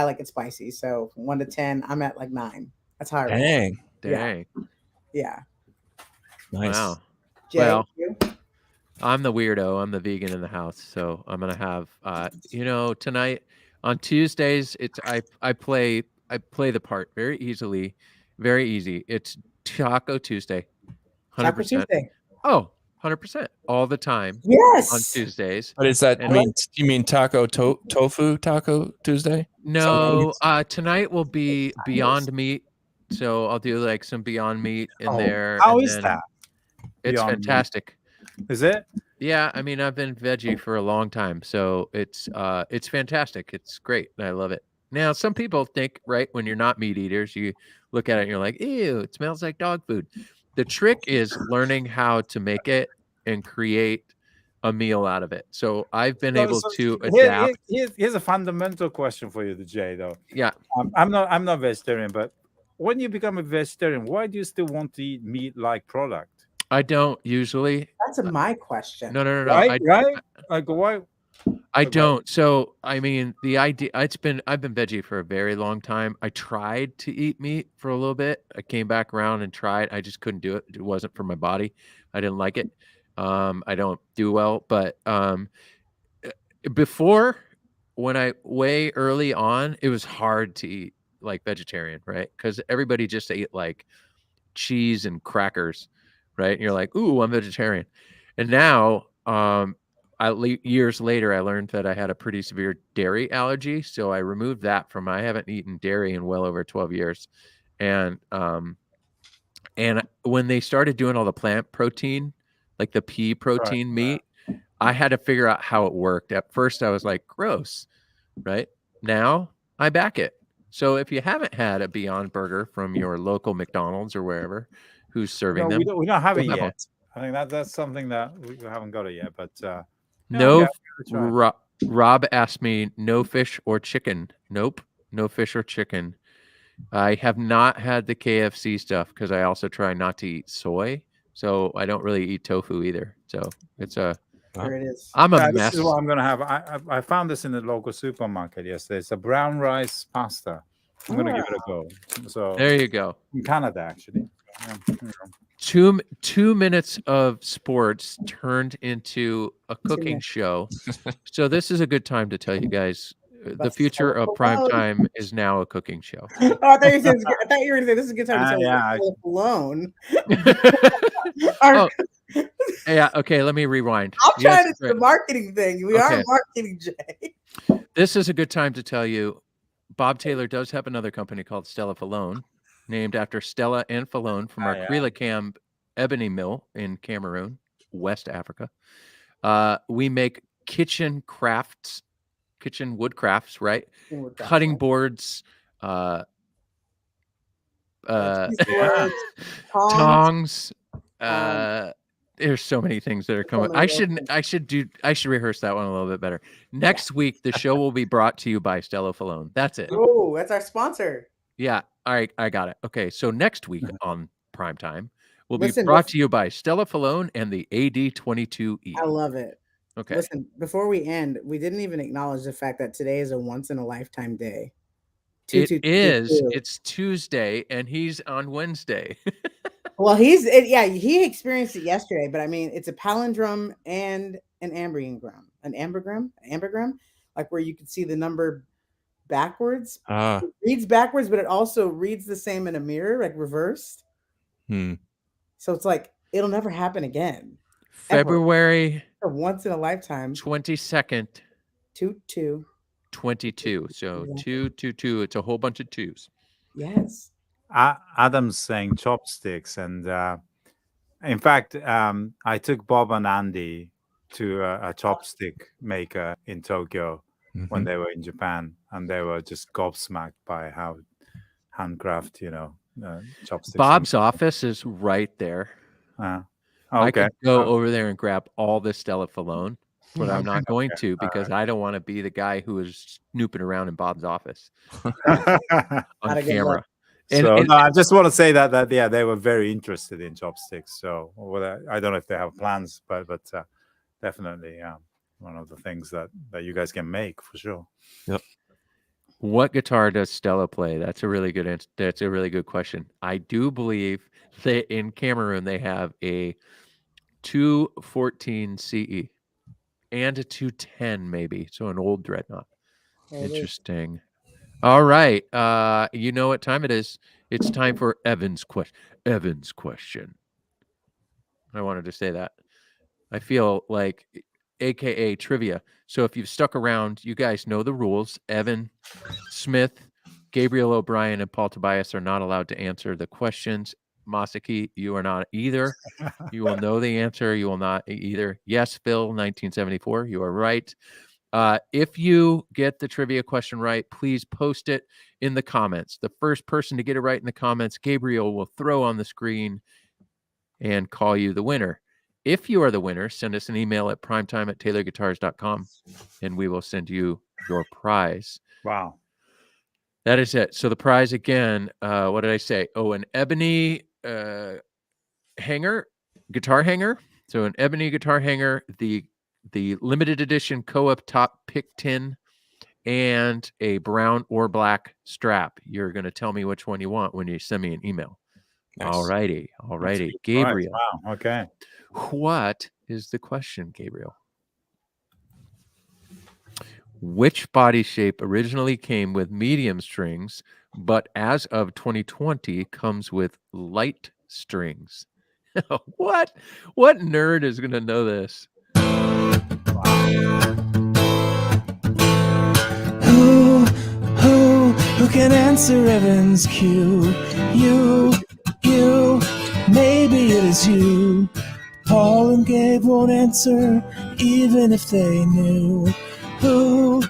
like it spicy. So 1 to 10, I'm at like 9. That's how I
Dang.
Yeah.
Nice.
Wow.
Jay,
Well,
you?
I'm the weirdo. I'm the vegan in the house, so I'm gonna have tonight on Tuesdays. I play the part very easily, very easy. It's Taco Tuesday, 100%.
Taco Tuesday.
Oh, 100% all the time.
Yes.
On Tuesdays.
But is that you mean taco tofu Taco Tuesday?
No, tonight will be Beyond Meat. So I'll do like some Beyond Meat in there.
How is that?
It's
Beyond
fantastic.
Is it?
Yeah, I mean, I've been veggie for a long time, so it's fantastic. It's great. I love it. Now, some people think, right, when you're not meat eaters, you look at it and you're like, ew, it smells like dog food. The trick is learning how to make it and create a meal out of it. So I've been able to adapt.
Here's a fundamental question for you, Jay, though.
Yeah.
I'm not vegetarian, but when you become a vegetarian, why do you still want to eat meat-like product?
I don't usually.
That's my question.
No.
Right? Like why?
I don't. So I mean, the idea. I've been veggie for a very long time. I tried to eat meat for a little bit. I came back around and tried. I just couldn't do it. It wasn't for my body. I didn't like it. I don't do well. But before, when I way early on, it was hard to eat like vegetarian, right? Because everybody just ate like cheese and crackers. Right. And you're like, ooh, I'm vegetarian. And now, years later, I learned that I had a pretty severe dairy allergy. So I removed that I haven't eaten dairy in well over 12 years. And when they started doing all the plant protein, like the pea protein meat, I had to figure out how it worked. At first I was like, gross. Right. Now I back it. So if you haven't had a Beyond Burger from your local McDonald's or wherever, who's serving them?
We don't have it yet. I think that's something that we haven't got it yet. But
Rob asked me, no fish or chicken. Nope, no fish or chicken. I have not had the KFC stuff because I also try not to eat soy, so I don't really eat tofu either. So it's
there it is.
I'm a mess.
This is what I'm gonna have. I found this in the local supermarket yesterday. It's a brown rice pasta. I'm gonna give it a go. So
there you go.
In Canada, actually.
2 minutes of sports turned into a cooking
minutes.
show. So this is a good time to tell you guys the
About
future
Stella
of primetime is now a cooking show.
Oh, I thought you were going to say this is a good time to tell
yeah,
you alone.
Oh, yeah. Okay, let me rewind.
I'm trying to do
great.
the marketing thing. We are
Okay.
marketing, Jay.
This is a good time to tell you Bob Taylor does have another company called Stella Falone, named after Stella and Falone from our Krilikam ebony mill in Cameroon, West Africa. We make kitchen wood crafts, right? Cutting boards, tongs. There's so many things that are coming. I should rehearse that one a little bit better. Next week, the show will be brought to you by Stella Falone. That's it.
Oh, that's our sponsor.
Yeah. All right. I got it. Okay. So next week on Primetime will be brought to you by Stella Falone and the AD22E.
I love it.
Okay.
Listen, before we end, we didn't even acknowledge the fact that today is a once in a lifetime day.
It's Tuesday and he's on Wednesday.
Well, he experienced it yesterday, but I mean, it's a palindrome and an ambergram, like where you can see the number backwards. It reads backwards, but it also reads the same in a mirror, like reversed. So it's like it'll never happen again.
February
or once in a lifetime.
22nd.
22.
So 222. It's a whole bunch of twos.
Yes.
Adam's saying chopsticks, and in fact, I took Bob and Andy to a chopstick maker in Tokyo when they were in Japan, and they were just gobsmacked by how handcraft, chopsticks.
Bob's office is right there.
Okay.
I could go over there and grab all the Stella Falone, but I'm not going to because I don't want to be the guy who is snooping around in Bob's office on camera.
I just want to say that they were very interested in chopsticks. So I don't know if they have plans, but definitely one of the things that you guys can make for sure.
Yep.
What guitar does Stella play? That's a really good question. I do believe that in Cameroon they have a 214 CE and a 210 maybe, so an old dreadnought. Interesting. All right. You know what time it is. It's time for Evan's question. I wanted to say that. I feel like AKA trivia. So if you've stuck around, you guys know the rules. Evan Smith, Gabriel O'Brien, and Paul Tobias are not allowed to answer the questions. Masaki, you are not either. You will know the answer. You will not either. Yes, Phil, 1974. You are right. If you get the trivia question right, please post it in the comments. The first person to get it right in the comments, Gabriel will throw on the screen and call you the winner. If you are the winner, send us an email at primetime@taylorguitars.com and we will send you your prize.
Wow.
That is it. So the prize again, what did I say? Oh, an ebony guitar hanger. So an ebony guitar hanger, the limited edition co-op top pick tin, and a brown or black strap. You're going to tell me which one you want when you send me an email. Nice. All righty. Gabriel.
Wow. Okay.
What is the question, Gabriel? Which body shape originally came with medium strings, but as of 2020 comes with light strings? What nerd is going to know this?
Who can answer Evan's cue? You, maybe it is you. Paul and Gabe won't answer, even if they knew. Who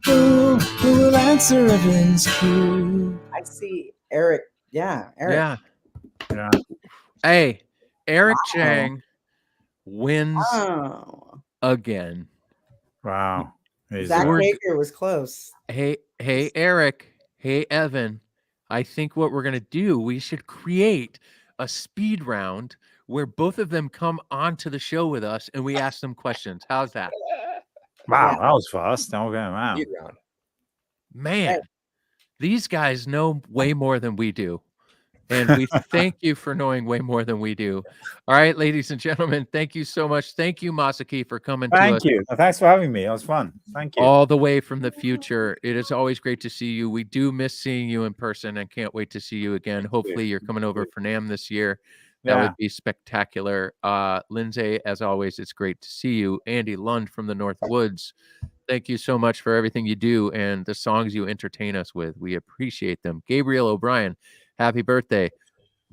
will answer Evan's cue?
I see Eric. Yeah, Eric.
Yeah.
Hey, Eric Chang wins again.
Wow.
Zach Baker was close.
Hey, Eric. Hey, Evan. I think what we're going to do, we should create a speed round where both of them come onto the show with us and we ask them questions. How's that?
Wow, that was fast. Okay, wow.
Man, these guys know way more than we do. And we thank you for knowing way more than we do. All right, ladies and gentlemen, thank you so much. Thank you, Masaki, for coming to us
Thank you. Thanks for having me. It was fun. Thank you.
all the way from the future. It is always great to see you. We do miss seeing you in person and can't wait to see you again. Hopefully you're coming over for NAMM this year. That
Yeah.
would be spectacular. Lindsay, as always, it's great to see you. Andy Lund from the North Woods, thank you so much for everything you do and the songs you entertain us with. We appreciate them. Gabriel O'Brien, happy birthday.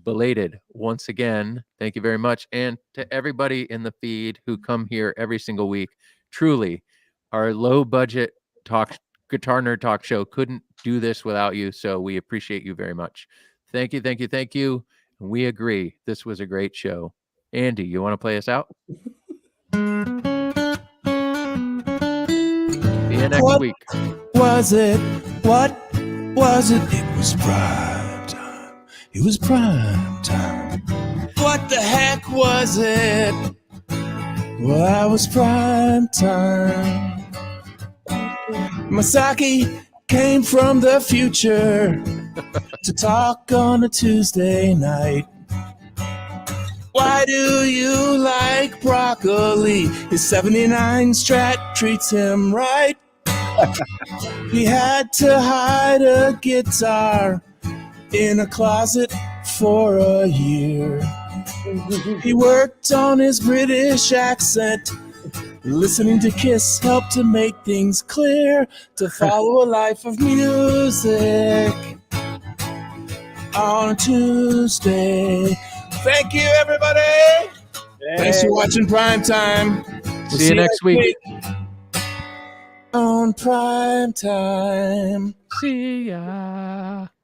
Belated once again. Thank you very much. And to everybody in the feed who come here every single week, truly, our low budget guitar nerd talk show couldn't do this without you. So we appreciate you very much. Thank you, thank you, thank you. We agree. This was a great show. Andy, you want to play us out? See you next week.
Was it? What was it? It was prime time. It was prime time. What the heck was it? Well, that was prime time. Masaki came from the future to talk on a Tuesday night. Why do you like broccoli? His 79 Strat treats him right. He had to hide a guitar in a closet for a year. He worked on his British accent. Listening to Kiss helped to make things clear. To follow a life of music on a Tuesday. Thank you, everybody. Thanks for watching Primetime. We'll
See you next week.
On Primetime.
See ya.